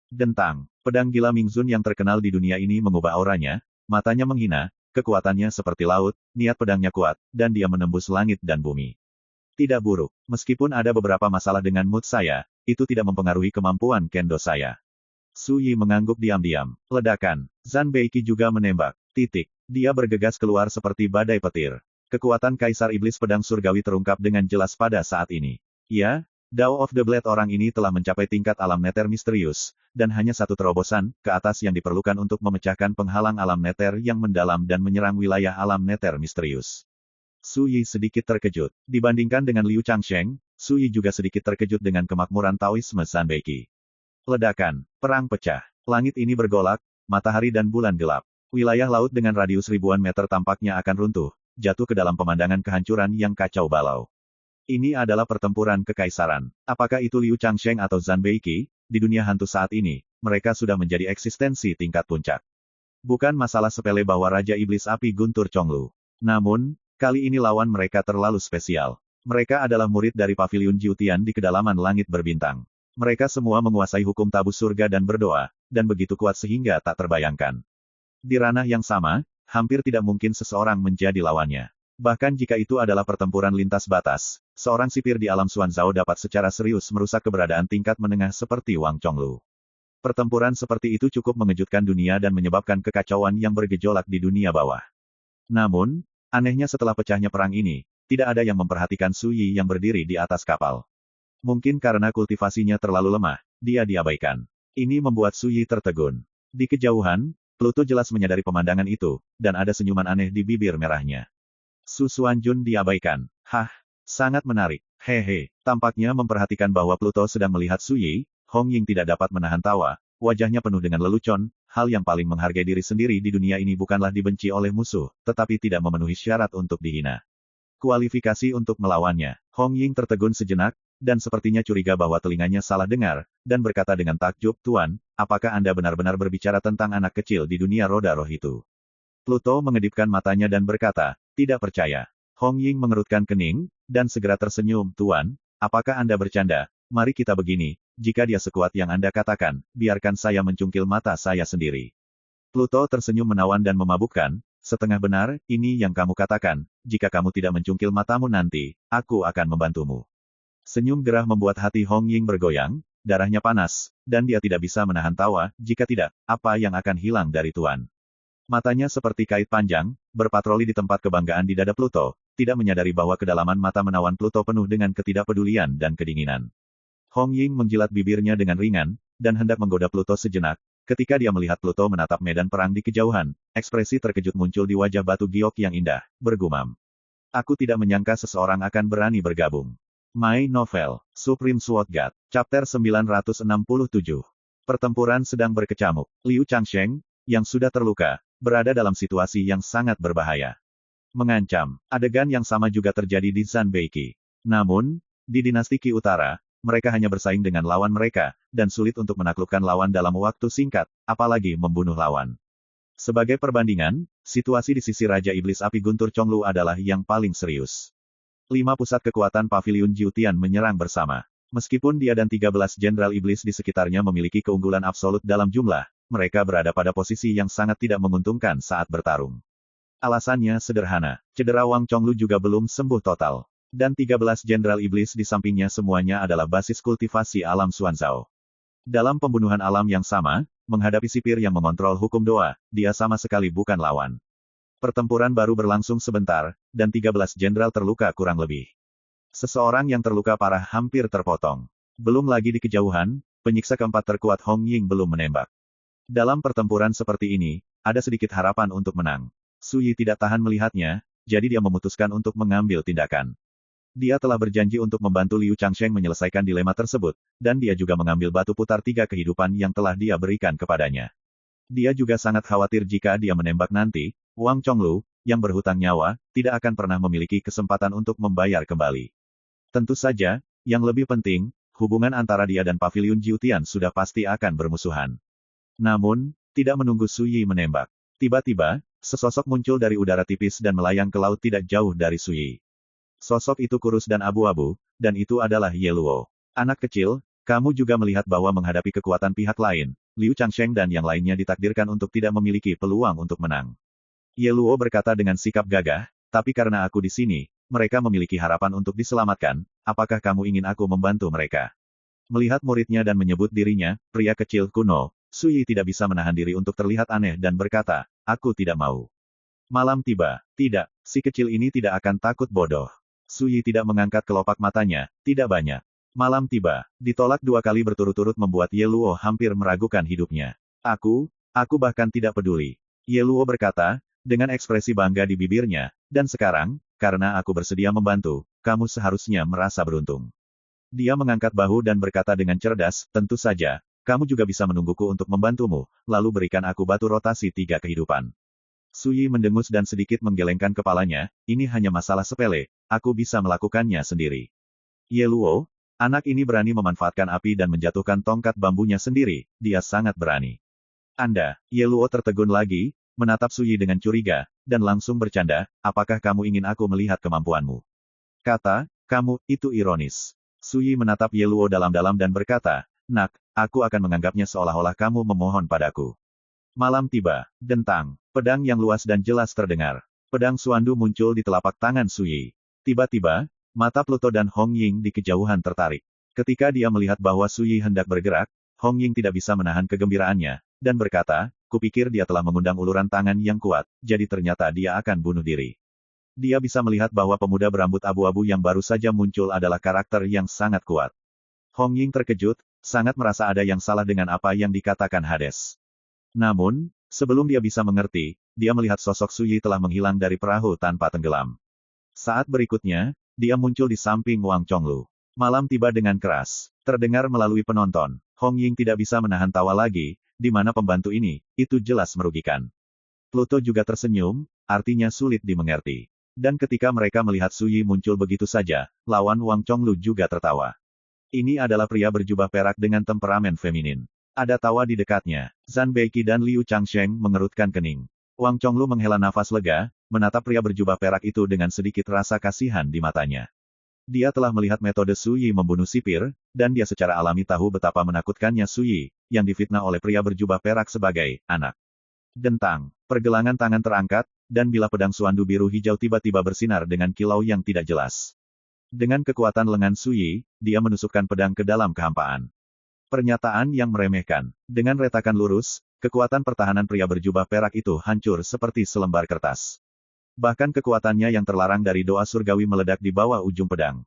Dentang, pedang gila Mingzun yang terkenal di dunia ini mengubah auranya, matanya menghina, kekuatannya seperti laut, niat pedangnya kuat, dan dia menembus langit dan bumi. Tidak buruk, meskipun ada beberapa masalah dengan mood saya, itu tidak mempengaruhi kemampuan kendo saya. Su Yi mengangguk diam-diam. Ledakan, Zhan Beiki juga menembak. Titik. Dia bergegas keluar seperti badai petir. Kekuatan Kaisar Iblis Pedang Surgawi terungkap dengan jelas pada saat ini. Ya, Dao of the Blade orang ini telah mencapai tingkat alam neter misterius, dan hanya satu terobosan ke atas yang diperlukan untuk memecahkan penghalang alam neter yang mendalam dan menyerang wilayah alam neter misterius. Su Yi sedikit terkejut. Dibandingkan dengan Liu Changsheng, Su Yi juga sedikit terkejut dengan kemakmuran Taoisme Zhan Beiki. Ledakan, perang pecah. Langit ini bergolak, matahari dan bulan gelap. Wilayah laut dengan radius ribuan meter tampaknya akan runtuh, jatuh ke dalam pemandangan kehancuran yang kacau balau. Ini adalah pertempuran kekaisaran. Apakah itu Liu Changsheng atau Zhan Beiki? Di dunia hantu saat ini, mereka sudah menjadi eksistensi tingkat puncak. Bukan masalah sepele bahwa Raja Iblis Api Guntur Chonglu. Namun, kali ini lawan mereka terlalu spesial. Mereka adalah murid dari Paviliun Jiutian di kedalaman langit berbintang. Mereka semua menguasai hukum tabu surga dan berdoa, dan begitu kuat sehingga tak terbayangkan. Di ranah yang sama, hampir tidak mungkin seseorang menjadi lawannya. Bahkan jika itu adalah pertempuran lintas batas, seorang sipir di alam Xuanzhao dapat secara serius merusak keberadaan tingkat menengah seperti Wang Chonglu. Pertempuran seperti itu cukup mengejutkan dunia dan menyebabkan kekacauan yang bergejolak di dunia bawah. Namun, anehnya setelah pecahnya perang ini, tidak ada yang memperhatikan Su Yi yang berdiri di atas kapal. Mungkin karena kultivasinya terlalu lemah, dia diabaikan. Ini membuat Su Yi tertegun. Di kejauhan, Pluto jelas menyadari pemandangan itu, dan ada senyuman aneh di bibir merahnya. Su Xuanjun diabaikan. Hah, sangat menarik. Hehe, tampaknya memperhatikan bahwa Pluto sedang melihat Su Yi, Hong Ying tidak dapat menahan tawa, wajahnya penuh dengan lelucon. Hal yang paling menghargai diri sendiri di dunia ini bukanlah dibenci oleh musuh, tetapi tidak memenuhi syarat untuk dihina. Kualifikasi untuk melawannya. Hong Ying tertegun sejenak, dan sepertinya curiga bahwa telinganya salah dengar, dan berkata dengan takjub, Tuan, apakah Anda benar-benar berbicara tentang anak kecil di dunia roda roh itu? Pluto mengedipkan matanya dan berkata, tidak percaya. Hong Ying mengerutkan kening, dan segera tersenyum, Tuan, apakah Anda bercanda? Mari kita begini, jika dia sekuat yang Anda katakan, biarkan saya mencungkil mata saya sendiri. Pluto tersenyum menawan dan memabukkan, setengah benar, ini yang kamu katakan, jika kamu tidak mencungkil matamu nanti, aku akan membantumu. Senyum gerah membuat hati Hong Ying bergoyang, darahnya panas, dan dia tidak bisa menahan tawa, jika tidak, apa yang akan hilang dari Tuan? Matanya seperti kait panjang, berpatroli di tempat kebanggaan di dada Pluto, tidak menyadari bahwa kedalaman mata menawan Pluto penuh dengan ketidakpedulian dan kedinginan. Hong Ying menjilat bibirnya dengan ringan, dan hendak menggoda Pluto sejenak. Ketika dia melihat Pluto menatap medan perang di kejauhan, ekspresi terkejut muncul di wajah batu giok yang indah, bergumam. Aku tidak menyangka seseorang akan berani bergabung. My Novel, Supreme Sword God, Chapter 967. Pertempuran sedang berkecamuk. Liu Changsheng, yang sudah terluka, berada dalam situasi yang sangat berbahaya. Mengancam. Adegan yang sama juga terjadi di Zhan Beiki. Namun, di dinasti Qi Utara, mereka hanya bersaing dengan lawan mereka, dan sulit untuk menaklukkan lawan dalam waktu singkat, apalagi membunuh lawan. Sebagai perbandingan, situasi di sisi Raja Iblis Api Guntur Chonglu adalah yang paling serius. 5 pusat kekuatan Paviliun Jiutian menyerang bersama. Meskipun dia dan 13 Jenderal Iblis di sekitarnya memiliki keunggulan absolut dalam jumlah, mereka berada pada posisi yang sangat tidak menguntungkan saat bertarung. Alasannya sederhana, cedera Wang Chonglu juga belum sembuh total. Dan 13 Jenderal Iblis di sampingnya semuanya adalah basis kultivasi alam Xuanzhao. Dalam pembunuhan alam yang sama, menghadapi sipir yang mengontrol hukum doa, dia sama sekali bukan lawan. Pertempuran baru berlangsung sebentar, dan 13 jenderal terluka kurang lebih. Seseorang yang terluka parah hampir terpotong. Belum lagi di kejauhan, penyiksa keempat terkuat Hong Ying belum menembak. Dalam pertempuran seperti ini, ada sedikit harapan untuk menang. Su Yi tidak tahan melihatnya, jadi dia memutuskan untuk mengambil tindakan. Dia telah berjanji untuk membantu Liu Changsheng menyelesaikan dilema tersebut, dan dia juga mengambil batu putar 3 kehidupan yang telah dia berikan kepadanya. Dia juga sangat khawatir jika dia menembak nanti, Wang Chonglu, yang berhutang nyawa, tidak akan pernah memiliki kesempatan untuk membayar kembali. Tentu saja, yang lebih penting, hubungan antara dia dan Paviliun Jiutian sudah pasti akan bermusuhan. Namun, tidak menunggu Su Yi menembak. Tiba-tiba, sesosok muncul dari udara tipis dan melayang ke laut tidak jauh dari Suyi. Sosok itu kurus dan abu-abu, dan itu adalah Ye Luo. Anak kecil, kamu juga melihat bahwa menghadapi kekuatan pihak lain, Liu Changsheng dan yang lainnya ditakdirkan untuk tidak memiliki peluang untuk menang. Ye Luo berkata dengan sikap gagah, tapi karena aku di sini, mereka memiliki harapan untuk diselamatkan, apakah kamu ingin aku membantu mereka? Melihat muridnya dan menyebut dirinya, pria kecil kuno, Suyi tidak bisa menahan diri untuk terlihat aneh dan berkata, aku tidak mau. Malam tiba. Tidak, si kecil ini tidak akan takut bodoh. Suyi tidak mengangkat kelopak matanya, tidak banyak. Malam tiba. Ditolak 2 kali berturut-turut membuat Ye Luo hampir meragukan hidupnya. Aku bahkan tidak peduli. Ye Luo berkata, dengan ekspresi bangga di bibirnya, dan sekarang, karena aku bersedia membantu, kamu seharusnya merasa beruntung. Dia mengangkat bahu dan berkata dengan cerdas, tentu saja, kamu juga bisa menungguku untuk membantumu, lalu berikan aku batu rotasi 3 kehidupan. Suyi mendengus dan sedikit menggelengkan kepalanya, ini hanya masalah sepele, aku bisa melakukannya sendiri. Ye Luo, anak ini berani memanfaatkan api dan menjatuhkan tongkat bambunya sendiri, dia sangat berani. Anda, Ye Luo tertegun lagi, menatap Suyi dengan curiga, dan langsung bercanda, apakah kamu ingin aku melihat kemampuanmu? Kata, kamu, itu ironis. Suyi menatap Ye Luo dalam-dalam dan berkata, nak, aku akan menganggapnya seolah-olah kamu memohon padaku. Malam tiba. Dentang. Pedang yang luas dan jelas terdengar. Pedang Suandu muncul di telapak tangan Suyi. Tiba-tiba, mata Pluto dan Hong Ying di kejauhan tertarik. Ketika dia melihat bahwa Suyi hendak bergerak, Hong Ying tidak bisa menahan kegembiraannya, dan berkata, kupikir dia telah mengundang uluran tangan yang kuat, jadi ternyata dia akan bunuh diri. Dia bisa melihat bahwa pemuda berambut abu-abu yang baru saja muncul adalah karakter yang sangat kuat. Hong Ying terkejut, sangat merasa ada yang salah dengan apa yang dikatakan Hades. Namun, sebelum dia bisa mengerti, dia melihat sosok Suyi telah menghilang dari perahu tanpa tenggelam. Saat berikutnya, dia muncul di samping Wang Chonglu. Malam tiba dengan keras. Terdengar melalui penonton. Hong Ying tidak bisa menahan tawa lagi, di mana pembantu ini, itu jelas merugikan. Pluto juga tersenyum, artinya sulit dimengerti. Dan ketika mereka melihat Suyi muncul begitu saja, lawan Wang Chonglu juga tertawa. Ini adalah pria berjubah perak dengan temperamen feminin. Ada tawa di dekatnya. Zhan Beiki dan Liu Changsheng mengerutkan kening. Wang Chonglu menghela nafas lega, menatap pria berjubah perak itu dengan sedikit rasa kasihan di matanya. Dia telah melihat metode Suyi membunuh sipir, dan dia secara alami tahu betapa menakutkannya Suyi, yang difitnah oleh pria berjubah perak sebagai anak. Dentang. Pergelangan tangan terangkat, dan bilah pedang Suandu biru hijau tiba-tiba bersinar dengan kilau yang tidak jelas. Dengan kekuatan lengan Suyi, dia menusukkan pedang ke dalam kehampaan. Pernyataan yang meremehkan. Dengan retakan lurus, kekuatan pertahanan pria berjubah perak itu hancur seperti selembar kertas. Bahkan kekuatannya yang terlarang dari doa surgawi meledak di bawah ujung pedang.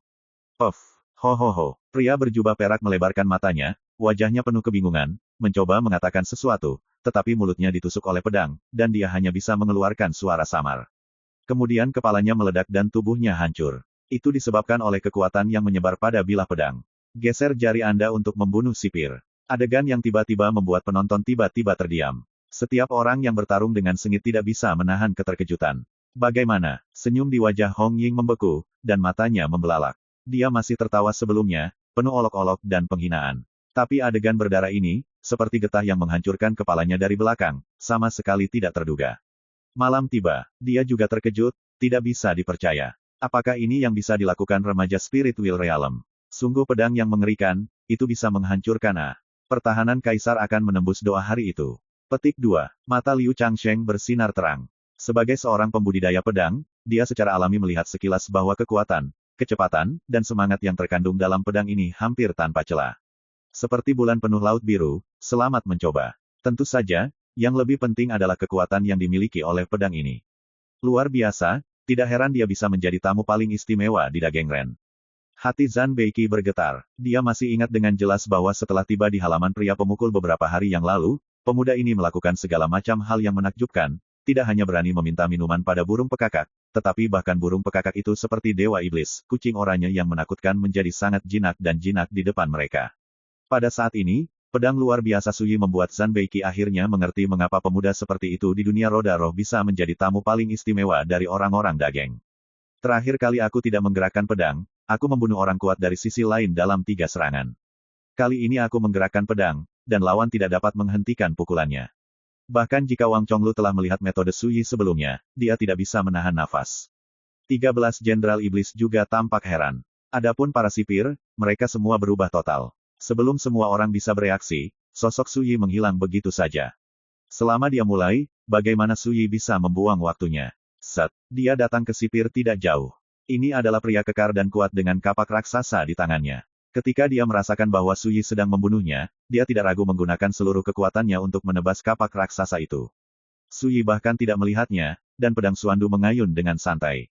Puff. Ho ho ho. Pria berjubah perak melebarkan matanya, wajahnya penuh kebingungan, mencoba mengatakan sesuatu, tetapi mulutnya ditusuk oleh pedang, dan dia hanya bisa mengeluarkan suara samar. Kemudian kepalanya meledak dan tubuhnya hancur. Itu disebabkan oleh kekuatan yang menyebar pada bilah pedang. Geser jari Anda untuk membunuh sipir. Adegan yang tiba-tiba membuat penonton tiba-tiba terdiam. Setiap orang yang bertarung dengan sengit tidak bisa menahan keterkejutan. Bagaimana? Senyum di wajah Hong Ying membeku, dan matanya membelalak. Dia masih tertawa sebelumnya, penuh olok-olok dan penghinaan. Tapi adegan berdarah ini, seperti getah yang menghancurkan kepalanya dari belakang, sama sekali tidak terduga. Malam tiba. Dia juga terkejut, tidak bisa dipercaya. Apakah ini yang bisa dilakukan remaja Spiritual Realm? Sungguh pedang yang mengerikan, itu bisa menghancurkan pertahanan kaisar akan menembus doa hari itu. Petik 2. Mata Liu Changsheng bersinar terang. Sebagai seorang pembudidaya pedang, dia secara alami melihat sekilas bahwa kekuatan, kecepatan, dan semangat yang terkandung dalam pedang ini hampir tanpa celah. Seperti bulan penuh laut biru, selamat mencoba. Tentu saja, yang lebih penting adalah kekuatan yang dimiliki oleh pedang ini. Luar biasa, tidak heran dia bisa menjadi tamu paling istimewa di Dagengren. Hati Zhan Beiki bergetar. Dia masih ingat dengan jelas bahwa setelah tiba di halaman pria pemukul beberapa hari yang lalu, pemuda ini melakukan segala macam hal yang menakjubkan, tidak hanya berani meminta minuman pada burung pekakak, tetapi bahkan burung pekakak itu seperti dewa iblis, kucing oranye yang menakutkan menjadi sangat jinak dan jinak di depan mereka. Pada saat ini, pedang luar biasa Suyi membuat Zhan Beiki akhirnya mengerti mengapa pemuda seperti itu di dunia roda roh bisa menjadi tamu paling istimewa dari orang-orang Dageng. Terakhir kali aku tidak menggerakkan pedang, aku membunuh orang kuat dari sisi lain dalam 3 serangan. Kali ini aku menggerakkan pedang, dan lawan tidak dapat menghentikan pukulannya. Bahkan jika Wang Chonglu telah melihat metode Suyi sebelumnya, dia tidak bisa menahan nafas. 13 Jenderal Iblis juga tampak heran. Adapun para sipir, mereka semua berubah total. Sebelum semua orang bisa bereaksi, sosok Suyi menghilang begitu saja. Selama dia mulai, bagaimana Suyi bisa membuang waktunya? Set, dia datang ke sipir tidak jauh. Ini adalah pria kekar dan kuat dengan kapak raksasa di tangannya. Ketika dia merasakan bahwa Suyi sedang membunuhnya, dia tidak ragu menggunakan seluruh kekuatannya untuk menebas kapak raksasa itu. Suyi bahkan tidak melihatnya, dan pedang Suandu mengayun dengan santai.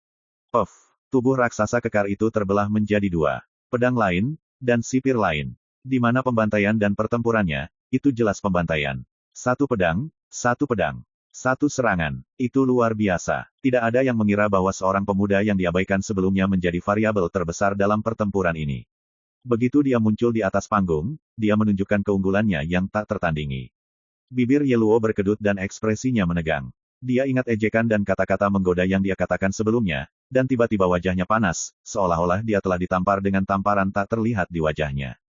Puff! Tubuh raksasa kekar itu terbelah menjadi dua. Pedang lain, dan sipir lain. Di mana pembantaian dan pertempurannya, itu jelas pembantaian. Satu pedang, satu serangan. Itu luar biasa. Tidak ada yang mengira bahwa seorang pemuda yang diabaikan sebelumnya menjadi variabel terbesar dalam pertempuran ini. Begitu dia muncul di atas panggung, dia menunjukkan keunggulannya yang tak tertandingi. Bibir Yeluo berkedut dan ekspresinya menegang. Dia ingat ejekan dan kata-kata menggoda yang dia katakan sebelumnya, dan tiba-tiba wajahnya panas, seolah-olah dia telah ditampar dengan tamparan tak terlihat di wajahnya.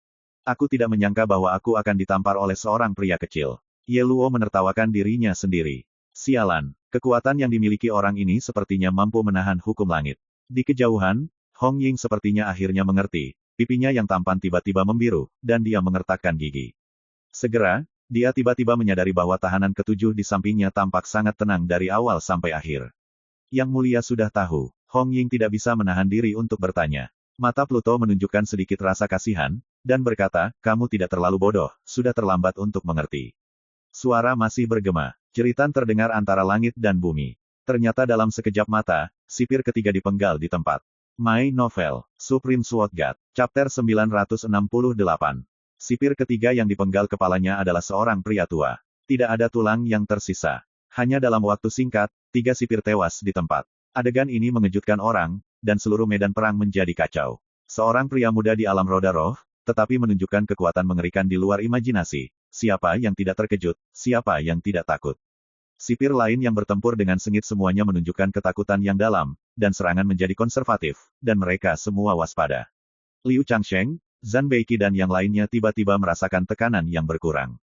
Aku tidak menyangka bahwa aku akan ditampar oleh seorang pria kecil. Yeluo menertawakan dirinya sendiri. Sialan, kekuatan yang dimiliki orang ini sepertinya mampu menahan hukum langit. Di kejauhan, Hong Ying sepertinya akhirnya mengerti, pipinya yang tampan tiba-tiba membiru, dan dia mengertakkan gigi. Segera, dia tiba-tiba menyadari bahwa tahanan ketujuh di sampingnya tampak sangat tenang dari awal sampai akhir. Yang mulia sudah tahu, Hong Ying tidak bisa menahan diri untuk bertanya. Mata Pluto menunjukkan sedikit rasa kasihan, dan berkata, kamu tidak terlalu bodoh, sudah terlambat untuk mengerti. Suara masih bergema. Jeritan terdengar antara langit dan bumi. Ternyata dalam sekejap mata, sipir ketiga dipenggal di tempat. My Novel, Supreme Sword God, Chapter 968. Sipir ketiga yang dipenggal kepalanya adalah seorang pria tua. Tidak ada tulang yang tersisa. Hanya dalam waktu singkat, 3 sipir tewas di tempat. Adegan ini mengejutkan orang, dan seluruh medan perang menjadi kacau. Seorang pria muda di alam roda roh, tetapi menunjukkan kekuatan mengerikan di luar imajinasi. Siapa yang tidak terkejut, siapa yang tidak takut. Sipir lain yang bertempur dengan sengit semuanya menunjukkan ketakutan yang dalam, dan serangan menjadi konservatif, dan mereka semua waspada. Liu Changsheng, Zhan Beiki dan yang lainnya tiba-tiba merasakan tekanan yang berkurang.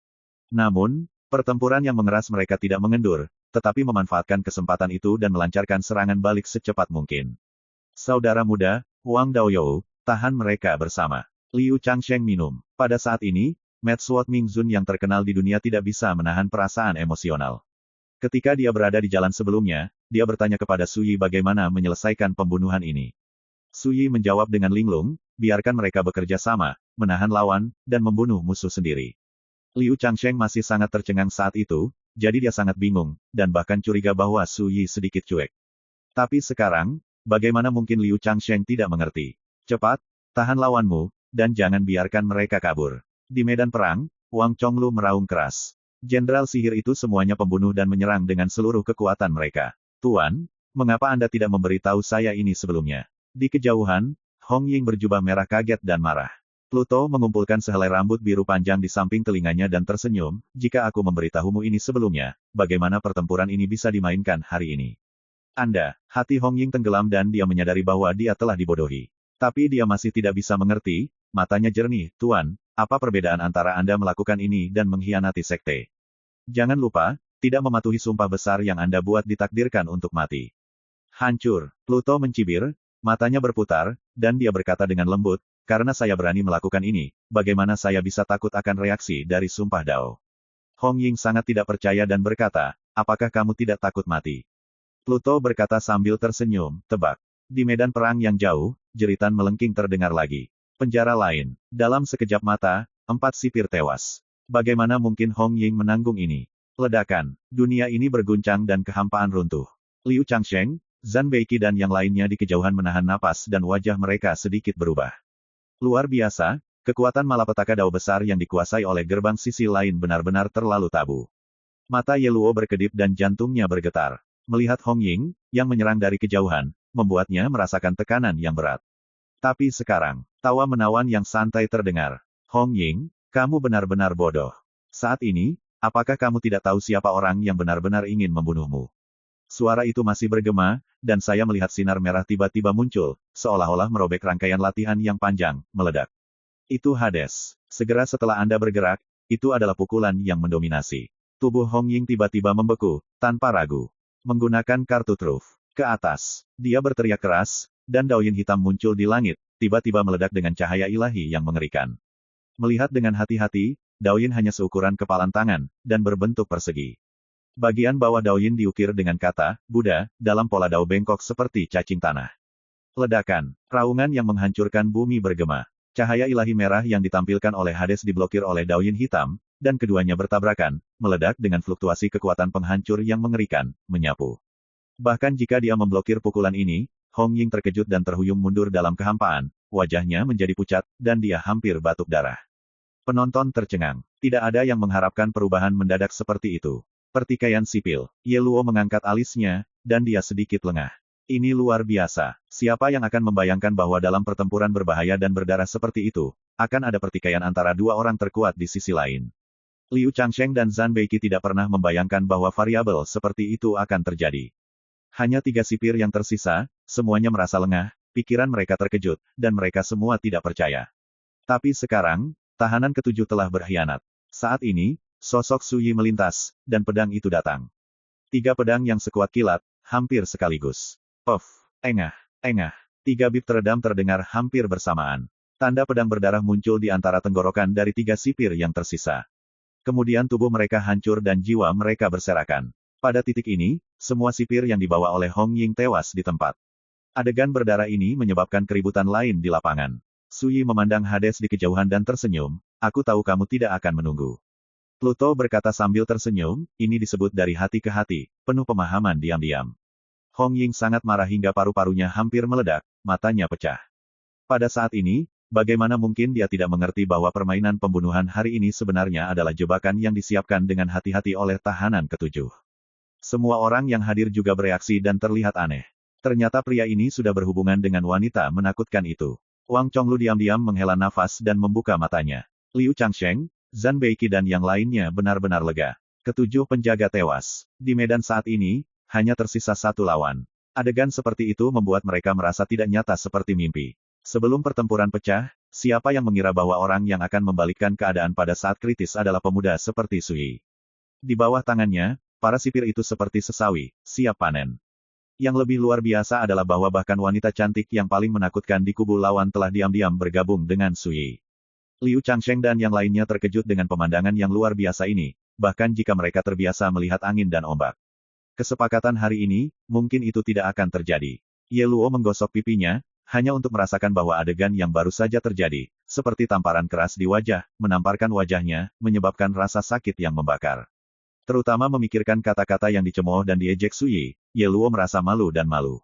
Namun, pertempuran yang mengeras mereka tidak mengendur, tetapi memanfaatkan kesempatan itu dan melancarkan serangan balik secepat mungkin. Saudara muda, Wang Daoyou, tahan mereka bersama. Liu Changsheng minum. Pada saat ini, Mad Sword Ming Zun yang terkenal di dunia tidak bisa menahan perasaan emosional. Ketika dia berada di jalan sebelumnya, dia bertanya kepada Suyi bagaimana menyelesaikan pembunuhan ini. Suyi menjawab dengan linglung, biarkan mereka bekerja sama, menahan lawan, dan membunuh musuh sendiri. Liu Changsheng masih sangat tercengang saat itu, jadi dia sangat bingung, dan bahkan curiga bahwa Suyi sedikit cuek. Tapi sekarang, bagaimana mungkin Liu Changsheng tidak mengerti? Cepat, tahan lawanmu, dan jangan biarkan mereka kabur. Di medan perang, Wang Chonglu meraung keras. Jenderal sihir itu semuanya pembunuh dan menyerang dengan seluruh kekuatan mereka. Tuan, mengapa Anda tidak memberitahu saya ini sebelumnya? Di kejauhan, Hong Ying berjubah merah kaget dan marah. Pluto mengumpulkan sehelai rambut biru panjang di samping telinganya dan tersenyum, jika aku memberitahumu ini sebelumnya, bagaimana pertempuran ini bisa dimainkan hari ini? Hati Hong Ying tenggelam dan dia menyadari bahwa dia telah dibodohi. Tapi dia masih tidak bisa mengerti, matanya jernih, Tuan, apa perbedaan antara Anda melakukan ini dan mengkhianati sekte? Jangan lupa, tidak mematuhi sumpah besar yang Anda buat ditakdirkan untuk mati. Hancur. Pluto mencibir, matanya berputar, dan dia berkata dengan lembut, karena saya berani melakukan ini, bagaimana saya bisa takut akan reaksi dari sumpah Dao? Hong Ying sangat tidak percaya dan berkata, apakah kamu tidak takut mati? Pluto berkata sambil tersenyum, tebak. Di medan perang yang jauh, jeritan melengking terdengar lagi. Penjara lain. Dalam sekejap mata, 4 sipir tewas. Bagaimana mungkin Hong Ying menanggung ini? Ledakan. Dunia ini berguncang dan kehampaan runtuh. Liu Changsheng, Zhan Beiki dan yang lainnya di kejauhan menahan napas dan wajah mereka sedikit berubah. Luar biasa, kekuatan malapetaka Dao besar yang dikuasai oleh gerbang sisi lain benar-benar terlalu tabu. Mata Yeluo berkedip dan jantungnya bergetar. Melihat Hong Ying, yang menyerang dari kejauhan, membuatnya merasakan tekanan yang berat. Tapi sekarang, tawa menawan yang santai terdengar. Hong Ying, kamu benar-benar bodoh. Saat ini, apakah kamu tidak tahu siapa orang yang benar-benar ingin membunuhmu? Suara itu masih bergema, dan saya melihat sinar merah tiba-tiba muncul, seolah-olah merobek rangkaian latihan yang panjang, meledak. Itu Hades. Segera setelah Anda bergerak, itu adalah pukulan yang mendominasi. Tubuh Hong Ying tiba-tiba membeku, tanpa ragu. Menggunakan kartu truf. Ke atas. Dia berteriak keras, dan daun hitam muncul di langit, tiba-tiba meledak dengan cahaya ilahi yang mengerikan. Melihat dengan hati-hati, daun hanya seukuran kepalan tangan, dan berbentuk persegi. Bagian bawah daun diukir dengan kata, Buddha, dalam pola dao bengkok seperti cacing tanah. Ledakan. Raungan yang menghancurkan bumi bergema. Cahaya ilahi merah yang ditampilkan oleh Hades diblokir oleh daun hitam, dan keduanya bertabrakan, meledak dengan fluktuasi kekuatan penghancur yang mengerikan, menyapu. Bahkan jika dia memblokir pukulan ini, Hong Ying terkejut dan terhuyung mundur dalam kehampaan, wajahnya menjadi pucat, dan dia hampir batuk darah. Penonton tercengang. Tidak ada yang mengharapkan perubahan mendadak seperti itu. Pertikaian sipil. Ye Luo mengangkat alisnya, dan dia sedikit lengah. Ini luar biasa. Siapa yang akan membayangkan bahwa dalam pertempuran berbahaya dan berdarah seperti itu, akan ada pertikaian antara dua orang terkuat di sisi lain. Liu Changsheng dan Zhan Beiki tidak pernah membayangkan bahwa variabel seperti itu akan terjadi. Hanya 3 sipir yang tersisa, semuanya merasa lengah, pikiran mereka terkejut, dan mereka semua tidak percaya. Tapi sekarang, tahanan ketujuh telah berkhianat. Saat ini, sosok Su Yi melintas, dan pedang itu datang. 3 pedang yang sekuat kilat, hampir sekaligus. Puff, engah, engah. 3 bip teredam terdengar hampir bersamaan. Tanda pedang berdarah muncul di antara tenggorokan dari 3 sipir yang tersisa. Kemudian tubuh mereka hancur dan jiwa mereka berserakan. Pada titik ini, semua sipir yang dibawa oleh Hong Ying tewas di tempat. Adegan berdarah ini menyebabkan keributan lain di lapangan. Su Yi memandang Hades di kejauhan dan tersenyum, aku tahu kamu tidak akan menunggu. Pluto berkata sambil tersenyum, ini disebut dari hati ke hati, penuh pemahaman diam-diam. Hong Ying sangat marah hingga paru-parunya hampir meledak, matanya pecah. Pada saat ini, bagaimana mungkin dia tidak mengerti bahwa permainan pembunuhan hari ini sebenarnya adalah jebakan yang disiapkan dengan hati-hati oleh tahanan ketujuh. Semua orang yang hadir juga bereaksi dan terlihat aneh. Ternyata pria ini sudah berhubungan dengan wanita menakutkan itu. Wang Chonglu diam-diam menghela nafas dan membuka matanya. Liu Changsheng, Zhan Beiki dan yang lainnya benar-benar lega. Ketujuh penjaga tewas. Di medan saat ini, hanya tersisa 1 lawan. Adegan seperti itu membuat mereka merasa tidak nyata seperti mimpi. Sebelum pertempuran pecah, siapa yang mengira bahwa orang yang akan membalikkan keadaan pada saat kritis adalah pemuda seperti Su Yi. Di bawah tangannya, para sipir itu seperti sesawi, siap panen. Yang lebih luar biasa adalah bahwa bahkan wanita cantik yang paling menakutkan di kubu lawan telah diam-diam bergabung dengan Su Yi. Liu Changsheng dan yang lainnya terkejut dengan pemandangan yang luar biasa ini, bahkan jika mereka terbiasa melihat angin dan ombak. Kesepakatan hari ini, mungkin itu tidak akan terjadi. Ye Luo menggosok pipinya, hanya untuk merasakan bahwa adegan yang baru saja terjadi, seperti tamparan keras di wajah, menamparkan wajahnya, menyebabkan rasa sakit yang membakar. Terutama memikirkan kata-kata yang dicemooh dan diejek Su Yi, Ye Luo merasa malu dan malu.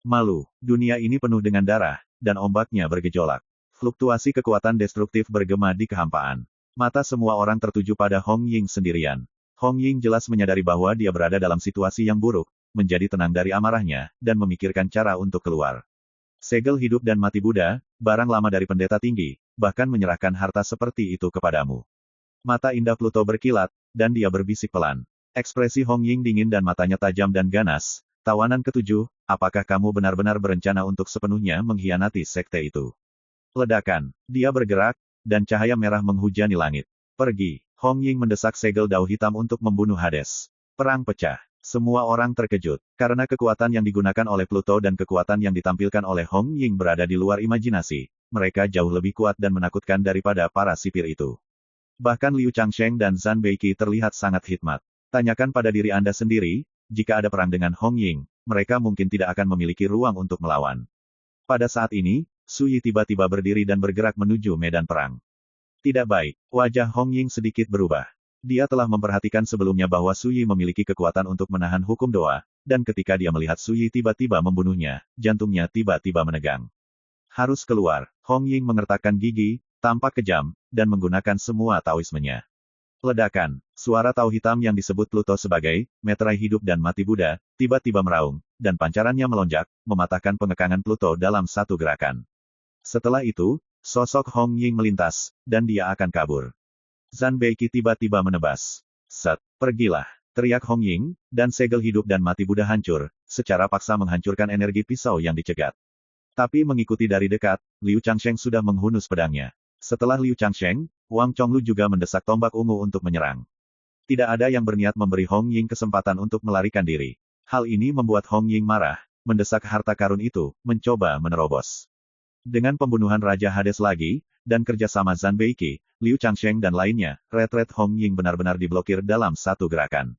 Malu, dunia ini penuh dengan darah, dan ombaknya bergejolak. Fluktuasi kekuatan destruktif bergema di kehampaan. Mata semua orang tertuju pada Hong Ying sendirian. Hong Ying jelas menyadari bahwa dia berada dalam situasi yang buruk, menjadi tenang dari amarahnya, dan memikirkan cara untuk keluar. Segel hidup dan mati Buddha, barang lama dari pendeta tinggi, bahkan menyerahkan harta seperti itu kepadamu. Mata indah Pluto berkilat, dan dia berbisik pelan. Ekspresi Hong Ying dingin dan matanya tajam dan ganas. Tawanan ketujuh, apakah kamu benar-benar berencana untuk sepenuhnya mengkhianati sekte itu? Ledakan. Dia bergerak, dan cahaya merah menghujani langit. Pergi. Hong Ying mendesak segel dao hitam untuk membunuh Hades. Perang pecah. Semua orang terkejut, karena kekuatan yang digunakan oleh Pluto dan kekuatan yang ditampilkan oleh Hong Ying berada di luar imajinasi. Mereka jauh lebih kuat dan menakutkan daripada para sipir itu. Bahkan Liu Changsheng dan Zhan Beiki terlihat sangat hikmat. Tanyakan pada diri Anda sendiri, jika ada perang dengan Hong Ying, mereka mungkin tidak akan memiliki ruang untuk melawan. Pada saat ini, Su Yi tiba-tiba berdiri dan bergerak menuju medan perang. Tidak baik. Wajah Hong Ying sedikit berubah. Dia telah memperhatikan sebelumnya bahwa Su Yi memiliki kekuatan untuk menahan hukum doa, dan ketika dia melihat Su Yi tiba-tiba membunuhnya, jantungnya tiba-tiba menegang. Harus keluar. Hong Ying mengertakkan gigi, tampak kejam, dan menggunakan semua taoismenya. Ledakan. Suara Tao hitam yang disebut Pluto sebagai meterai hidup dan mati Buddha, tiba-tiba meraung, dan pancarannya melonjak, mematahkan pengekangan Pluto dalam satu gerakan. Setelah itu, sosok Hong Ying melintas, dan dia akan kabur. Zhan Beiki tiba-tiba menebas. Set, pergilah, teriak Hong Ying, dan segel hidup dan mati Buddha hancur, secara paksa menghancurkan energi pisau yang dicegat. Tapi mengikuti dari dekat, Liu Changsheng sudah menghunus pedangnya. Setelah Liu Changsheng, Wang Chonglu juga mendesak tombak ungu untuk menyerang. Tidak ada yang berniat memberi Hong Ying kesempatan untuk melarikan diri. Hal ini membuat Hong Ying marah, mendesak harta karun itu, mencoba menerobos. Dengan pembunuhan Raja Hades lagi, dan kerjasama Zhan Beiki, Liu Changsheng dan lainnya, retret Hong Ying benar-benar diblokir dalam satu gerakan.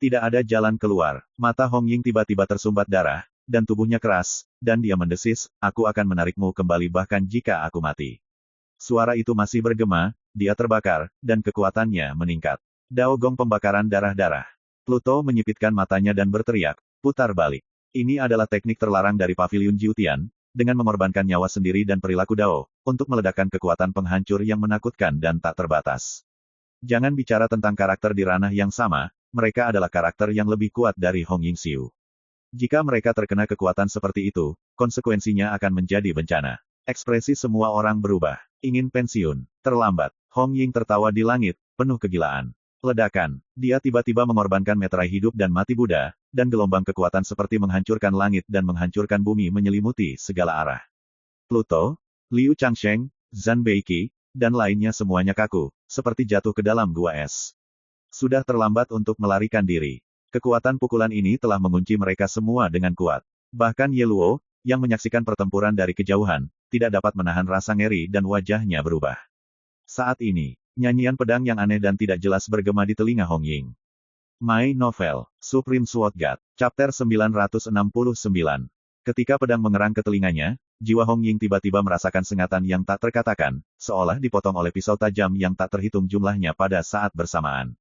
Tidak ada jalan keluar, mata Hong Ying tiba-tiba tersumbat darah, dan tubuhnya keras, dan dia mendesis, aku akan menarikmu kembali bahkan jika aku mati. Suara itu masih bergema, dia terbakar, dan kekuatannya meningkat. Dao Gong pembakaran darah-darah. Pluto menyipitkan matanya dan berteriak, putar balik. Ini adalah teknik terlarang dari Paviliun Jiutian, dengan mengorbankan nyawa sendiri dan perilaku Dao, untuk meledakkan kekuatan penghancur yang menakutkan dan tak terbatas. Jangan bicara tentang karakter di ranah yang sama, mereka adalah karakter yang lebih kuat dari Hong Yingxiu. Jika mereka terkena kekuatan seperti itu, konsekuensinya akan menjadi bencana. Ekspresi semua orang berubah. Ingin pensiun. Terlambat. Hong Ying tertawa di langit, penuh kegilaan. Ledakan. Dia tiba-tiba mengorbankan meterai hidup dan mati Buddha, dan gelombang kekuatan seperti menghancurkan langit dan menghancurkan bumi menyelimuti segala arah. Pluto, Liu Changsheng, Zhan Beiki, dan lainnya semuanya kaku, seperti jatuh ke dalam gua es. Sudah terlambat untuk melarikan diri. Kekuatan pukulan ini telah mengunci mereka semua dengan kuat. Bahkan Ye Luo, yang menyaksikan pertempuran dari kejauhan, tidak dapat menahan rasa ngeri dan wajahnya berubah. Saat ini, nyanyian pedang yang aneh dan tidak jelas bergema di telinga Hong Ying. My Novel, Supreme Sword God, Chapter 969. Ketika pedang mengerang ke telinganya, jiwa Hong Ying tiba-tiba merasakan sengatan yang tak terkatakan, seolah dipotong oleh pisau tajam yang tak terhitung jumlahnya pada saat bersamaan.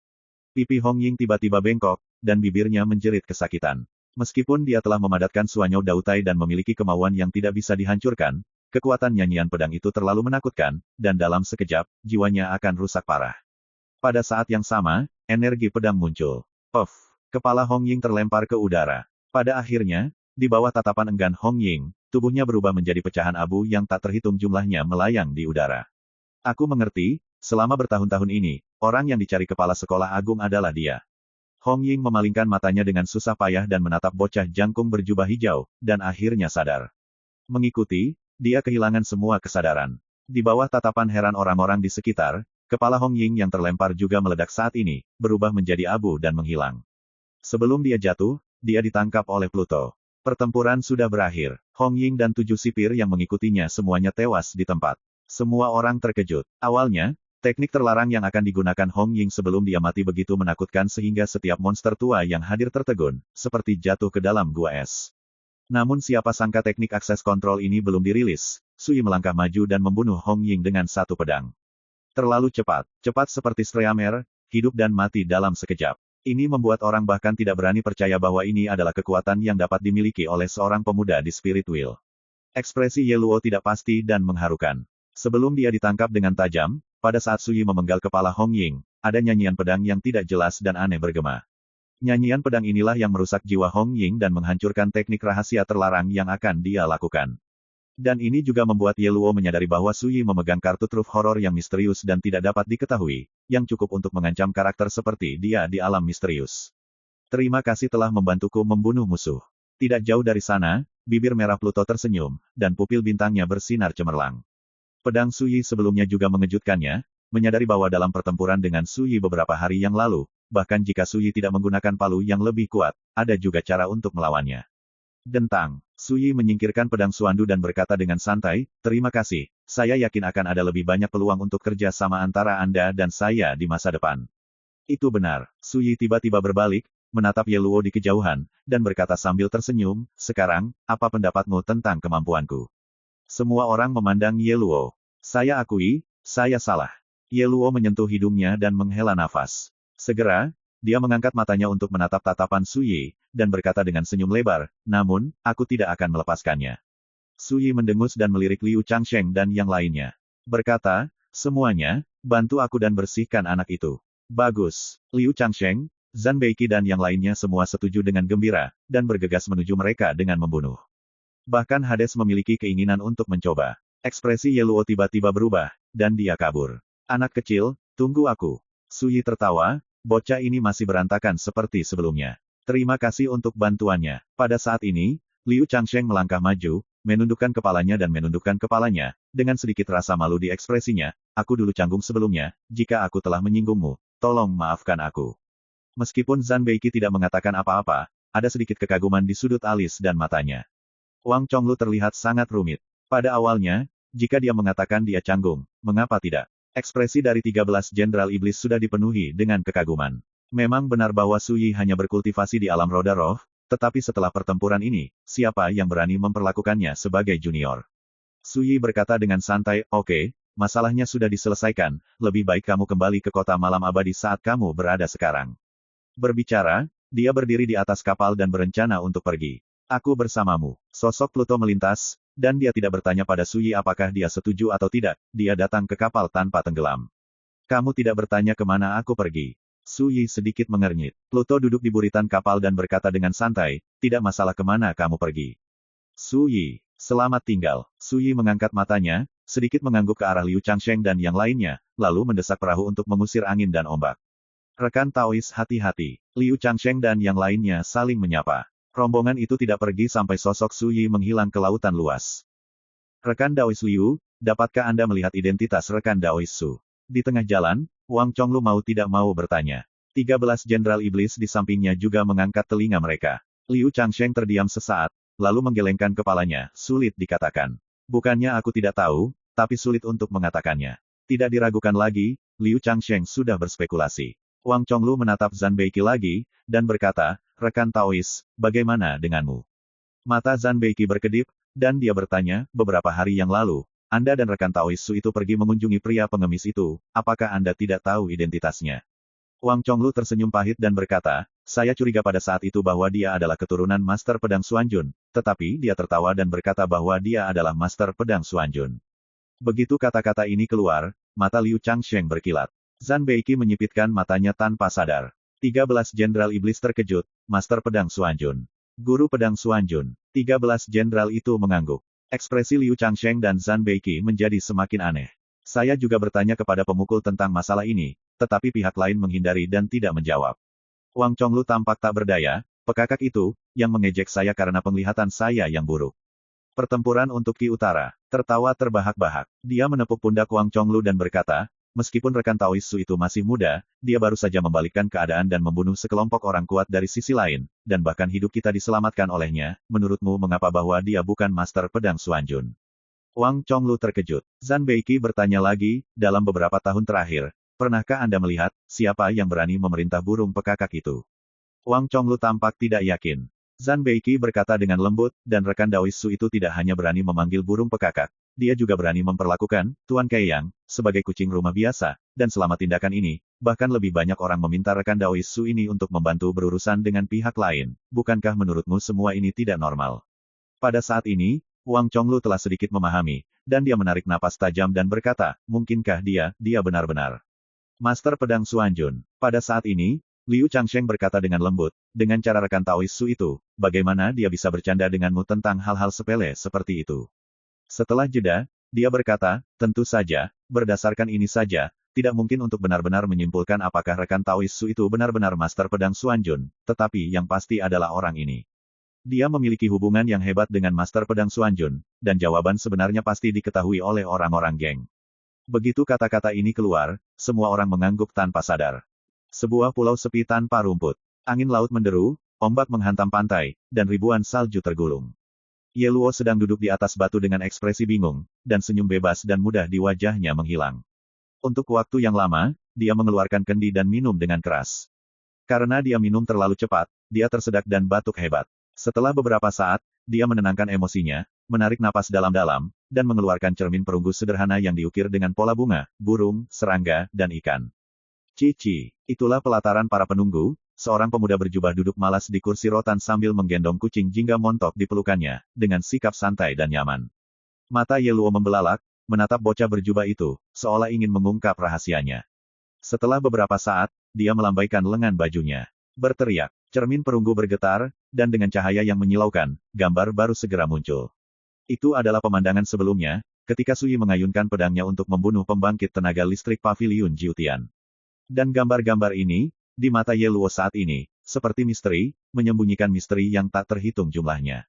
Pipi Hong Ying tiba-tiba bengkok, dan bibirnya menjerit kesakitan. Meskipun dia telah memadatkan Suanyou Dautai dan memiliki kemauan yang tidak bisa dihancurkan, kekuatan nyanyian pedang itu terlalu menakutkan, dan dalam sekejap, jiwanya akan rusak parah. Pada saat yang sama, energi pedang muncul. Puff! Kepala Hong Ying terlempar ke udara. Pada akhirnya, di bawah tatapan enggan Hong Ying, tubuhnya berubah menjadi pecahan abu yang tak terhitung jumlahnya melayang di udara. Aku mengerti, selama bertahun-tahun ini, orang yang dicari kepala sekolah agung adalah dia. Hong Ying memalingkan matanya dengan susah payah dan menatap bocah jangkung berjubah hijau, dan akhirnya sadar. Mengikuti, dia kehilangan semua kesadaran. Di bawah tatapan heran orang-orang di sekitar, kepala Hong Ying yang terlempar juga meledak saat ini, berubah menjadi abu dan menghilang. Sebelum dia jatuh, dia ditangkap oleh Pluto. Pertempuran sudah berakhir. Hong Ying dan 7 sipir yang mengikutinya semuanya tewas di tempat. Semua orang terkejut. Awalnya, teknik terlarang yang akan digunakan Hong Ying sebelum dia mati begitu menakutkan sehingga setiap monster tua yang hadir tertegun, seperti jatuh ke dalam gua es. Namun siapa sangka teknik akses kontrol ini belum dirilis, Sui melangkah maju dan membunuh Hong Ying dengan satu pedang. Terlalu cepat, cepat seperti Streamer, hidup dan mati dalam sekejap. Ini membuat orang bahkan tidak berani percaya bahwa ini adalah kekuatan yang dapat dimiliki oleh seorang pemuda di Spirit Wheel. Ekspresi Ye Luo tidak pasti dan mengharukan. Sebelum dia ditangkap dengan tajam, pada saat Sui memenggal kepala Hong Ying, ada nyanyian pedang yang tidak jelas dan aneh bergema. Nyanyian pedang inilah yang merusak jiwa Hong Ying dan menghancurkan teknik rahasia terlarang yang akan dia lakukan. Dan ini juga membuat Ye Luo menyadari bahwa Sui memegang kartu truf horor yang misterius dan tidak dapat diketahui, yang cukup untuk mengancam karakter seperti dia di alam misterius. Terima kasih telah membantuku membunuh musuh. Tidak jauh dari sana, bibir merah Pluto tersenyum, dan pupil bintangnya bersinar cemerlang. Pedang Sui sebelumnya juga mengejutkannya, menyadari bahwa dalam pertempuran dengan Sui beberapa hari yang lalu, bahkan jika Sui tidak menggunakan palu yang lebih kuat, ada juga cara untuk melawannya. Dentang, Sui menyingkirkan pedang Suandu dan berkata dengan santai, terima kasih, saya yakin akan ada lebih banyak peluang untuk kerja sama antara Anda dan saya di masa depan. Itu benar, Sui tiba-tiba berbalik, menatap Ye Luo di kejauhan, dan berkata sambil tersenyum, sekarang, apa pendapatmu tentang kemampuanku? Semua orang memandang Ye Luo. Saya akui, saya salah. Ye Luo menyentuh hidungnya dan menghela nafas. Segera, dia mengangkat matanya untuk menatap tatapan Sui, dan berkata dengan senyum lebar, namun, aku tidak akan melepaskannya. Sui mendengus dan melirik Liu Changsheng dan yang lainnya. Berkata, semuanya, bantu aku dan bersihkan anak itu. Bagus. Liu Changsheng, Zhan Beiki dan yang lainnya semua setuju dengan gembira, dan bergegas menuju mereka dengan membunuh. Bahkan Hades memiliki keinginan untuk mencoba. Ekspresi Ye Luo tiba-tiba berubah, dan dia kabur. Anak kecil, tunggu aku. Sui tertawa, bocah ini masih berantakan seperti sebelumnya. Terima kasih untuk bantuannya. Pada saat ini, Liu Changsheng melangkah maju, menundukkan kepalanya dan menundukkan kepalanya, dengan sedikit rasa malu di ekspresinya, aku dulu canggung sebelumnya, jika aku telah menyinggungmu, tolong maafkan aku. Meskipun Zhan Beiki tidak mengatakan apa-apa, ada sedikit kekaguman di sudut alis dan matanya. Wang Chonglu terlihat sangat rumit. Pada awalnya, jika dia mengatakan dia canggung, mengapa tidak? Ekspresi dari 13 Jenderal Iblis sudah dipenuhi dengan kekaguman. Memang benar bahwa Su Yi hanya berkultivasi di alam roda roh, tetapi setelah pertempuran ini, siapa yang berani memperlakukannya sebagai junior? Su Yi berkata dengan santai, oke, masalahnya sudah diselesaikan, lebih baik kamu kembali ke kota malam abadi saat kamu berada sekarang. Berbicara, dia berdiri di atas kapal dan berencana untuk pergi. Aku bersamamu. Sosok Pluto melintas, dan dia tidak bertanya pada Su Yi apakah dia setuju atau tidak, dia datang ke kapal tanpa tenggelam. Kamu tidak bertanya kemana aku pergi. Su Yi sedikit mengernyit. Pluto duduk di buritan kapal dan berkata dengan santai, tidak masalah kemana kamu pergi. Su Yi, selamat tinggal. Su Yi mengangkat matanya, sedikit mengangguk ke arah Liu Changsheng dan yang lainnya, lalu mendesak perahu untuk mengusir angin dan ombak. Rekan Taois hati-hati. Liu Changsheng dan yang lainnya saling menyapa. Rombongan itu tidak pergi sampai sosok Su Yi menghilang ke lautan luas. Rekan Daois Liu, dapatkah Anda melihat identitas rekan Daois Su? Di tengah jalan, Wang Chonglu mau tidak mau bertanya. 13 Jenderal Iblis di sampingnya juga mengangkat telinga mereka. Liu Changsheng terdiam sesaat, lalu menggelengkan kepalanya, sulit dikatakan. Bukannya aku tidak tahu, tapi sulit untuk mengatakannya. Tidak diragukan lagi, Liu Changsheng sudah berspekulasi. Wang Chonglu menatap Zhan Beiki lagi, dan berkata, rekan Taois, bagaimana denganmu? Mata Zhan Beiki berkedip, dan dia bertanya, beberapa hari yang lalu, Anda dan rekan Taois Su itu pergi mengunjungi pria pengemis itu, apakah Anda tidak tahu identitasnya? Wang Chonglu tersenyum pahit dan berkata, saya curiga pada saat itu bahwa dia adalah keturunan Master Pedang Xuanjun, tetapi dia tertawa dan berkata bahwa dia adalah Master Pedang Xuanjun. Begitu kata-kata ini keluar, mata Liu Changsheng berkilat. Zhan Beiki menyipitkan matanya tanpa sadar. 13 Jenderal Iblis terkejut, Master Pedang Xuanjun. Guru Pedang Xuanjun. 13 Jenderal itu mengangguk. Ekspresi Liu Changsheng dan Zhan Beiki menjadi semakin aneh. Saya juga bertanya kepada pemukul tentang masalah ini, tetapi pihak lain menghindari dan tidak menjawab. Wang Chonglu tampak tak berdaya, pekakak itu, yang mengejek saya karena penglihatan saya yang buruk. Pertempuran untuk Qi Utara. Tertawa terbahak-bahak. Dia menepuk pundak Wang Chonglu dan berkata, meskipun rekan Taois Su itu masih muda, dia baru saja membalikkan keadaan dan membunuh sekelompok orang kuat dari sisi lain, dan bahkan hidup kita diselamatkan olehnya, menurutmu mengapa bahwa dia bukan Master Pedang Xuanjun? Wang Chonglu terkejut. Zhan Beiki bertanya lagi, dalam beberapa tahun terakhir, pernahkah Anda melihat, siapa yang berani memerintah burung pekakak itu? Wang Chonglu tampak tidak yakin. Zhan Beiki berkata dengan lembut, dan rekan Daois Su itu tidak hanya berani memanggil burung pekakak, dia juga berani memperlakukan Tuan Kaiyang sebagai kucing rumah biasa, dan selama tindakan ini, bahkan lebih banyak orang meminta rekan Daois Su ini untuk membantu berurusan dengan pihak lain. Bukankah menurutmu semua ini tidak normal? Pada saat ini, Wang Chonglu telah sedikit memahami, dan dia menarik napas tajam dan berkata, mungkinkah dia benar-benar Master Pedang Xuanjun? Pada saat ini, Liu Changsheng berkata dengan lembut, dengan cara rekan Taois Su itu, bagaimana dia bisa bercanda denganmu tentang hal-hal sepele seperti itu? Setelah jeda, dia berkata, tentu saja, berdasarkan ini saja, tidak mungkin untuk benar-benar menyimpulkan apakah rekan Taois Su itu benar-benar Master Pedang Xuanjun, tetapi yang pasti adalah orang ini. Dia memiliki hubungan yang hebat dengan Master Pedang Xuanjun, dan jawaban sebenarnya pasti diketahui oleh orang-orang geng. Begitu kata-kata ini keluar, semua orang mengangguk tanpa sadar. Sebuah pulau sepi tanpa rumput. Angin laut menderu, ombak menghantam pantai, dan ribuan salju tergulung. Ye Luo sedang duduk di atas batu dengan ekspresi bingung, dan senyum bebas dan mudah di wajahnya menghilang. Untuk waktu yang lama, dia mengeluarkan kendi dan minum dengan keras. Karena dia minum terlalu cepat, dia tersedak dan batuk hebat. Setelah beberapa saat, dia menenangkan emosinya, menarik napas dalam-dalam, dan mengeluarkan cermin perunggu sederhana yang diukir dengan pola bunga, burung, serangga, dan ikan. Cici, itulah pelataran para penunggu. Seorang pemuda berjubah duduk malas di kursi rotan sambil menggendong kucing jingga montok di pelukannya, dengan sikap santai dan nyaman. Mata Ye Luo membelalak, menatap bocah berjubah itu, seolah ingin mengungkap rahasianya. Setelah beberapa saat, dia melambaikan lengan bajunya. Berteriak, cermin perunggu bergetar, dan dengan cahaya yang menyilaukan, gambar baru segera muncul. Itu adalah pemandangan sebelumnya, ketika Sui mengayunkan pedangnya untuk membunuh pembangkit tenaga listrik Paviliun Jiutian. Dan gambar-gambar ini, di mata Ye Luo saat ini, seperti misteri, menyembunyikan misteri yang tak terhitung jumlahnya.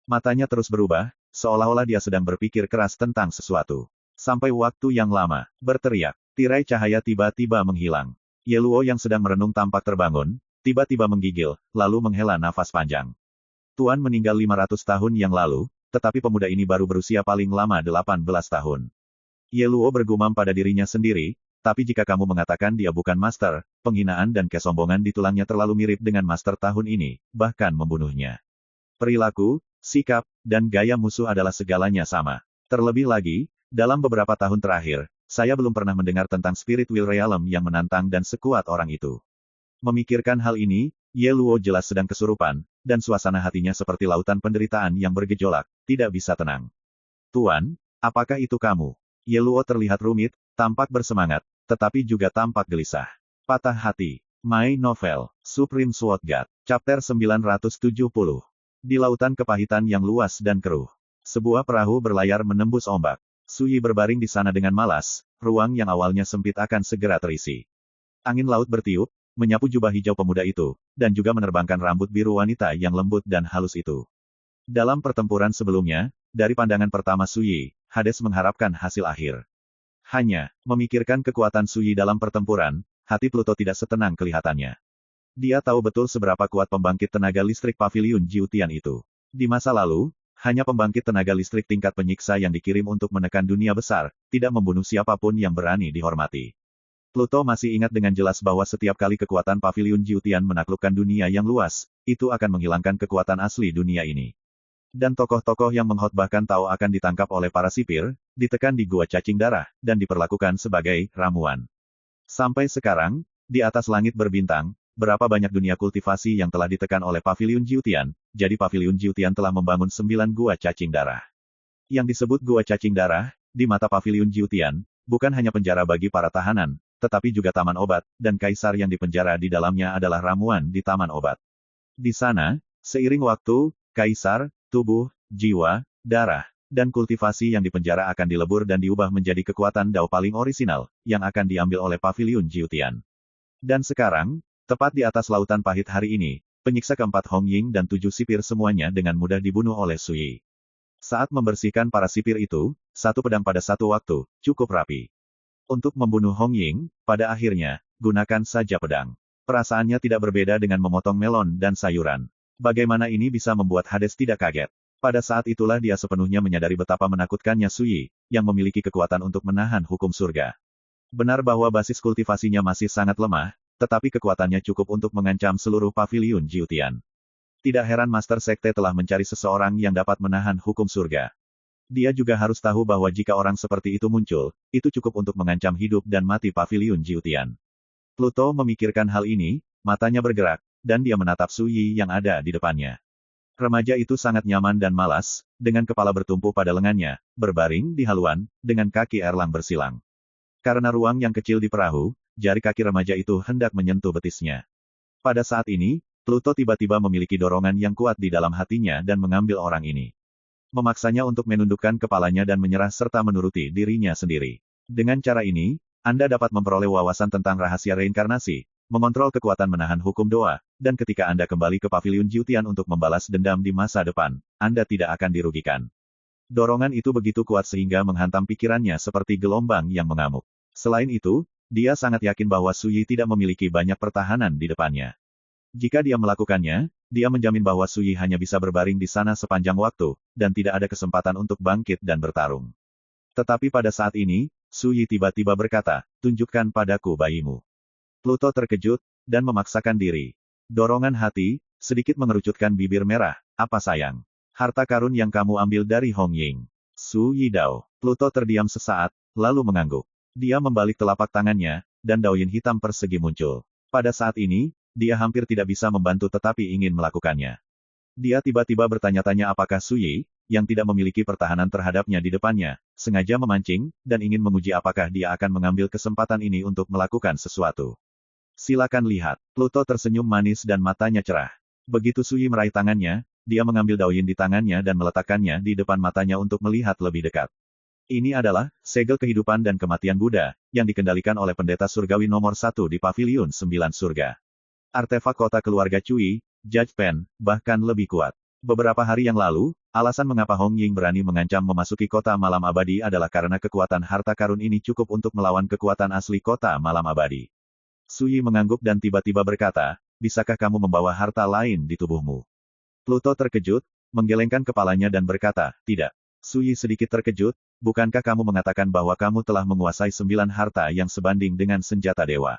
Matanya terus berubah, seolah-olah dia sedang berpikir keras tentang sesuatu. Sampai waktu yang lama, berteriak, tirai cahaya tiba-tiba menghilang. Ye Luo yang sedang merenung tampak terbangun, tiba-tiba menggigil, lalu menghela nafas panjang. Tuan meninggal 500 tahun yang lalu, tetapi pemuda ini baru berusia paling lama 18 tahun. Ye Luo bergumam pada dirinya sendiri, tapi jika kamu mengatakan dia bukan master, penghinaan dan kesombongan di tulangnya terlalu mirip dengan master tahun ini, bahkan membunuhnya. Perilaku, sikap, dan gaya musuh adalah segalanya sama. Terlebih lagi, dalam beberapa tahun terakhir, saya belum pernah mendengar tentang Spirit Will Realm yang menantang dan sekuat orang itu. Memikirkan hal ini, Ye Luo jelas sedang kesurupan, dan suasana hatinya seperti lautan penderitaan yang bergejolak, tidak bisa tenang. Tuan, apakah itu kamu? Ye Luo terlihat rumit, tampak bersemangat, tetapi juga tampak gelisah. Patah hati. My Novel, Supreme Sword God, Chapter 970. Di lautan kepahitan yang luas dan keruh. Sebuah perahu berlayar menembus ombak. Suyi berbaring di sana dengan malas, ruang yang awalnya sempit akan segera terisi. Angin laut bertiup, menyapu jubah hijau pemuda itu, dan juga menerbangkan rambut biru wanita yang lembut dan halus itu. Dalam pertempuran sebelumnya, dari pandangan pertama Suyi, Hades mengharapkan hasil akhir. Hanya, memikirkan kekuatan Suyi dalam pertempuran, hati Pluto tidak setenang kelihatannya. Dia tahu betul seberapa kuat pembangkit tenaga listrik Paviliun Jiutian itu. Di masa lalu, hanya pembangkit tenaga listrik tingkat penyiksa yang dikirim untuk menekan dunia besar, tidak membunuh siapapun yang berani dihormati. Pluto masih ingat dengan jelas bahwa setiap kali kekuatan Paviliun Jiutian menaklukkan dunia yang luas, itu akan menghilangkan kekuatan asli dunia ini. Dan tokoh-tokoh yang mengkhotbahkan Tao akan ditangkap oleh para sipir, ditekan di gua cacing darah, dan diperlakukan sebagai ramuan. Sampai sekarang, di atas langit berbintang, berapa banyak dunia kultivasi yang telah ditekan oleh Paviliun Jiutian, jadi Paviliun Jiutian telah membangun 9 gua cacing darah. Yang disebut gua cacing darah, di mata Paviliun Jiutian, bukan hanya penjara bagi para tahanan, tetapi juga taman obat, dan kaisar yang dipenjara di dalamnya adalah ramuan di taman obat. Di sana, seiring waktu, kaisar, tubuh, jiwa, darah, dan kultivasi yang dipenjara akan dilebur dan diubah menjadi kekuatan Dao paling orisinal, yang akan diambil oleh Paviliun Jiutian. Dan sekarang, tepat di atas lautan pahit hari ini, penyiksa keempat Hong Ying dan 7 sipir semuanya dengan mudah dibunuh oleh Suyi. Saat membersihkan para sipir itu, satu pedang pada satu waktu, cukup rapi. Untuk membunuh Hong Ying, pada akhirnya, gunakan saja pedang. Perasaannya tidak berbeda dengan memotong melon dan sayuran. Bagaimana ini bisa membuat Hades tidak kaget? Pada saat itulah dia sepenuhnya menyadari betapa menakutkannya Suyi, yang memiliki kekuatan untuk menahan hukum surga. Benar bahwa basis kultivasinya masih sangat lemah, tetapi kekuatannya cukup untuk mengancam seluruh Paviliun Jiutian. Tidak heran Master Sekte telah mencari seseorang yang dapat menahan hukum surga. Dia juga harus tahu bahwa jika orang seperti itu muncul, itu cukup untuk mengancam hidup dan mati Paviliun Jiutian. Pluto memikirkan hal ini, matanya bergerak, dan dia menatap Suyi yang ada di depannya. Remaja itu sangat nyaman dan malas, dengan kepala bertumpu pada lengannya, berbaring di haluan, dengan kaki erlang bersilang. Karena ruang yang kecil di perahu, jari kaki remaja itu hendak menyentuh betisnya. Pada saat ini, Pluto tiba-tiba memiliki dorongan yang kuat di dalam hatinya dan mengambil orang ini. Memaksanya untuk menundukkan kepalanya dan menyerah serta menuruti dirinya sendiri. Dengan cara ini, Anda dapat memperoleh wawasan tentang rahasia reinkarnasi, mengontrol kekuatan menahan hukum doa, dan ketika Anda kembali ke Paviliun Jiutian untuk membalas dendam di masa depan, Anda tidak akan dirugikan. Dorongan itu begitu kuat sehingga menghantam pikirannya seperti gelombang yang mengamuk. Selain itu, dia sangat yakin bahwa Suyi tidak memiliki banyak pertahanan di depannya. Jika dia melakukannya, dia menjamin bahwa Suyi hanya bisa berbaring di sana sepanjang waktu, dan tidak ada kesempatan untuk bangkit dan bertarung. Tetapi pada saat ini, Suyi tiba-tiba berkata, tunjukkan padaku bayimu. Pluto terkejut, dan memaksakan diri. Dorongan hati, sedikit mengerucutkan bibir merah, apa sayang? Harta karun yang kamu ambil dari Hong Ying. Suyi Dao. Pluto terdiam sesaat, lalu mengangguk. Dia membalik telapak tangannya, dan daun hitam persegi muncul. Pada saat ini, dia hampir tidak bisa membantu tetapi ingin melakukannya. Dia tiba-tiba bertanya-tanya apakah Suyi, yang tidak memiliki pertahanan terhadapnya di depannya, sengaja memancing, dan ingin menguji apakah dia akan mengambil kesempatan ini untuk melakukan sesuatu. Silakan lihat. Pluto tersenyum manis dan matanya cerah. Begitu Suyi meraih tangannya, dia mengambil daun di tangannya dan meletakkannya di depan matanya untuk melihat lebih dekat. Ini adalah segel kehidupan dan kematian Buddha, yang dikendalikan oleh pendeta surgawi nomor 1 di Paviliun 9 Surga. Artefak kota keluarga Cui, Judge Pen, bahkan lebih kuat. Beberapa hari yang lalu, alasan mengapa Hong Ying berani mengancam memasuki kota malam abadi adalah karena kekuatan harta karun ini cukup untuk melawan kekuatan asli kota malam abadi. Suyi mengangguk dan tiba-tiba berkata, bisakah kamu membawa harta lain di tubuhmu? Pluto terkejut, menggelengkan kepalanya dan berkata, tidak. Suyi sedikit terkejut, bukankah kamu mengatakan bahwa kamu telah menguasai 9 harta yang sebanding dengan senjata dewa?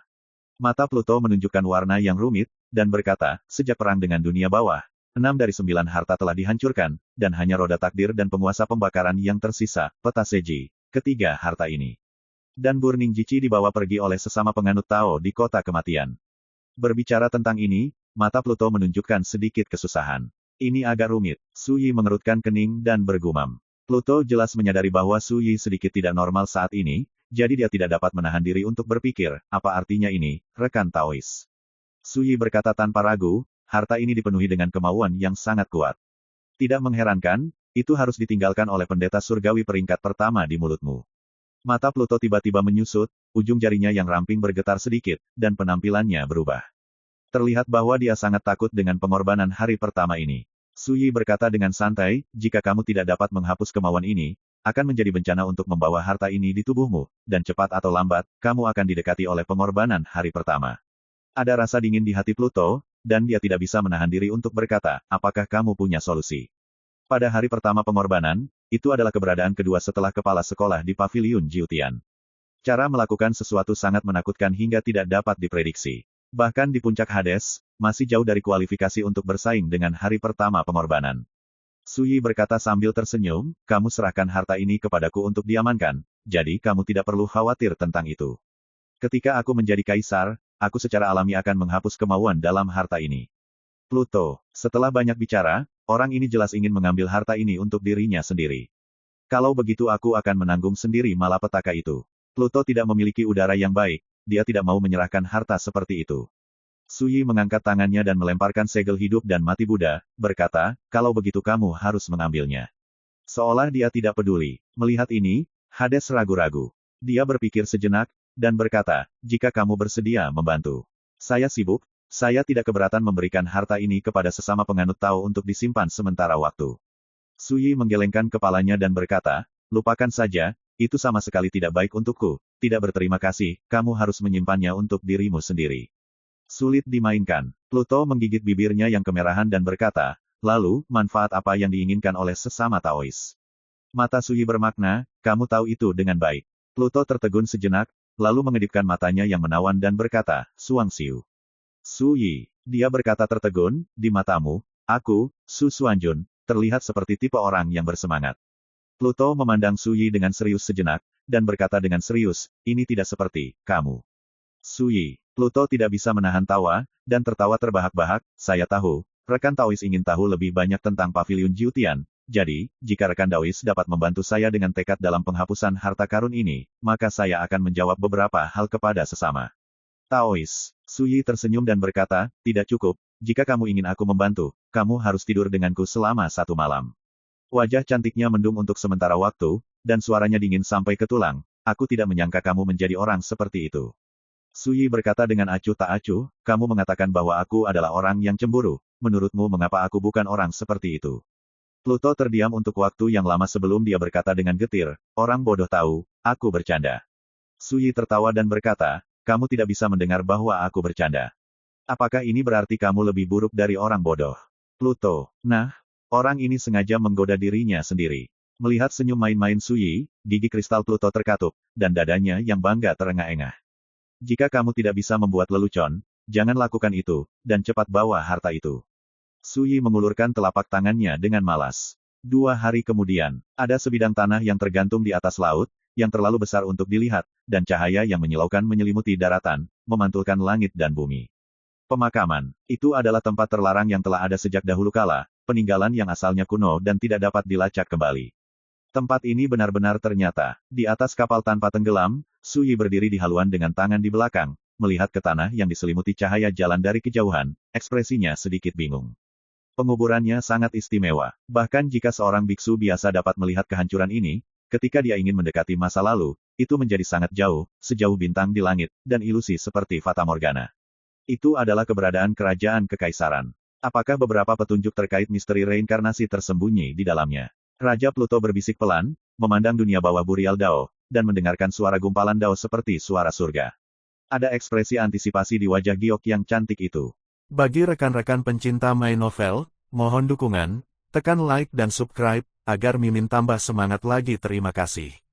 Mata Pluto menunjukkan warna yang rumit, dan berkata, sejak perang dengan dunia bawah, 6 dari 9 harta telah dihancurkan, dan hanya roda takdir dan penguasa pembakaran yang tersisa, peta Seji, ketiga harta ini. Dan Burning Jichi dibawa pergi oleh sesama penganut Tao di kota kematian. Berbicara tentang ini, mata Pluto menunjukkan sedikit kesusahan. Ini agak rumit. Suyi mengerutkan kening dan bergumam. Pluto jelas menyadari bahwa Suyi sedikit tidak normal saat ini, jadi dia tidak dapat menahan diri untuk berpikir, apa artinya ini, rekan Taois. Suyi berkata tanpa ragu, harta ini dipenuhi dengan kemauan yang sangat kuat. Tidak mengherankan, itu harus ditinggalkan oleh pendeta surgawi peringkat pertama di mulutmu. Mata Pluto tiba-tiba menyusut, ujung jarinya yang ramping bergetar sedikit, dan penampilannya berubah. Terlihat bahwa dia sangat takut dengan pengorbanan hari pertama ini. Suyi berkata dengan santai, jika kamu tidak dapat menghapus kemauan ini, akan menjadi bencana untuk membawa harta ini di tubuhmu, dan cepat atau lambat, kamu akan didekati oleh pengorbanan hari pertama. Ada rasa dingin di hati Pluto, dan dia tidak bisa menahan diri untuk berkata, apakah kamu punya solusi? Pada hari pertama pengorbanan, itu adalah keberadaan kedua setelah kepala sekolah di Paviliun Jiutian. Cara melakukan sesuatu sangat menakutkan hingga tidak dapat diprediksi. Bahkan di puncak Hades, masih jauh dari kualifikasi untuk bersaing dengan hari pertama pengorbanan. Suyi berkata sambil tersenyum, kamu serahkan harta ini kepadaku untuk diamankan, jadi kamu tidak perlu khawatir tentang itu. Ketika aku menjadi kaisar, aku secara alami akan menghapus kemauan dalam harta ini. Pluto, setelah banyak bicara, orang ini jelas ingin mengambil harta ini untuk dirinya sendiri. Kalau begitu aku akan menanggung sendiri malapetaka itu. Pluto tidak memiliki udara yang baik, dia tidak mau menyerahkan harta seperti itu. Suyi mengangkat tangannya dan melemparkan segel hidup dan mati Buddha, berkata, kalau begitu kamu harus mengambilnya. Seolah dia tidak peduli. Melihat ini, Hades ragu-ragu. Dia berpikir sejenak, dan berkata, jika kamu bersedia membantu. Saya sibuk, saya tidak keberatan memberikan harta ini kepada sesama penganut Tao untuk disimpan sementara waktu. Suyi menggelengkan kepalanya dan berkata, lupakan saja, itu sama sekali tidak baik untukku, tidak berterima kasih, kamu harus menyimpannya untuk dirimu sendiri. Sulit dimainkan. Pluto menggigit bibirnya yang kemerahan dan berkata, lalu, manfaat apa yang diinginkan oleh sesama Taois? Mata Suyi bermakna, kamu tahu itu dengan baik. Pluto tertegun sejenak, lalu mengedipkan matanya yang menawan dan berkata, Suang Xiu. Suyi, dia berkata tertegun, di matamu, aku, Su Xuanjun, terlihat seperti tipe orang yang bersemangat. Pluto memandang Suyi dengan serius sejenak, dan berkata dengan serius, ini tidak seperti kamu. Suyi, Pluto tidak bisa menahan tawa, dan tertawa terbahak-bahak, saya tahu, rekan Taois ingin tahu lebih banyak tentang Paviliun Jiutian, jadi, jika rekan Taois dapat membantu saya dengan tekad dalam penghapusan harta karun ini, maka saya akan menjawab beberapa hal kepada sesama Taois. Suyi tersenyum dan berkata, tidak cukup, jika kamu ingin aku membantu, kamu harus tidur denganku selama 1 malam. Wajah cantiknya mendung untuk sementara waktu, dan suaranya dingin sampai ke tulang. Aku tidak menyangka kamu menjadi orang seperti itu. Suyi berkata dengan acuh tak acuh, kamu mengatakan bahwa aku adalah orang yang cemburu. Menurutmu mengapa aku bukan orang seperti itu? Pluto terdiam untuk waktu yang lama sebelum dia berkata dengan getir, orang bodoh tahu, aku bercanda. Suyi tertawa dan berkata, kamu tidak bisa mendengar bahwa aku bercanda. Apakah ini berarti kamu lebih buruk dari orang bodoh? Pluto, nah, orang ini sengaja menggoda dirinya sendiri. Melihat senyum main-main Suyi, gigi kristal Pluto terkatup, dan dadanya yang bangga terengah-engah. Jika kamu tidak bisa membuat lelucon, jangan lakukan itu, dan cepat bawa harta itu. Suyi mengulurkan telapak tangannya dengan malas. 2 hari kemudian, ada sebidang tanah yang tergantung di atas laut, yang terlalu besar untuk dilihat, dan cahaya yang menyilaukan menyelimuti daratan, memantulkan langit dan bumi. Pemakaman. Itu adalah tempat terlarang yang telah ada sejak dahulu kala, peninggalan yang asalnya kuno dan tidak dapat dilacak kembali. Tempat ini benar-benar ternyata. Di atas kapal tanpa tenggelam, Suyi berdiri di haluan dengan tangan di belakang, melihat ke tanah yang diselimuti cahaya jalan dari kejauhan, ekspresinya sedikit bingung. Penguburannya sangat istimewa. Bahkan jika seorang biksu biasa dapat melihat kehancuran ini, ketika dia ingin mendekati masa lalu, itu menjadi sangat jauh, sejauh bintang di langit, dan ilusi seperti Fata Morgana. Itu adalah keberadaan kerajaan kekaisaran. Apakah beberapa petunjuk terkait misteri reinkarnasi tersembunyi di dalamnya? Raja Pluto berbisik pelan, memandang dunia bawah Burial Dao, dan mendengarkan suara gumpalan Dao seperti suara surga. Ada ekspresi antisipasi di wajah Giok yang cantik itu. Bagi rekan-rekan pencinta My Novel, mohon dukungan, tekan like dan subscribe, agar Mimin tambah semangat lagi. Terima kasih.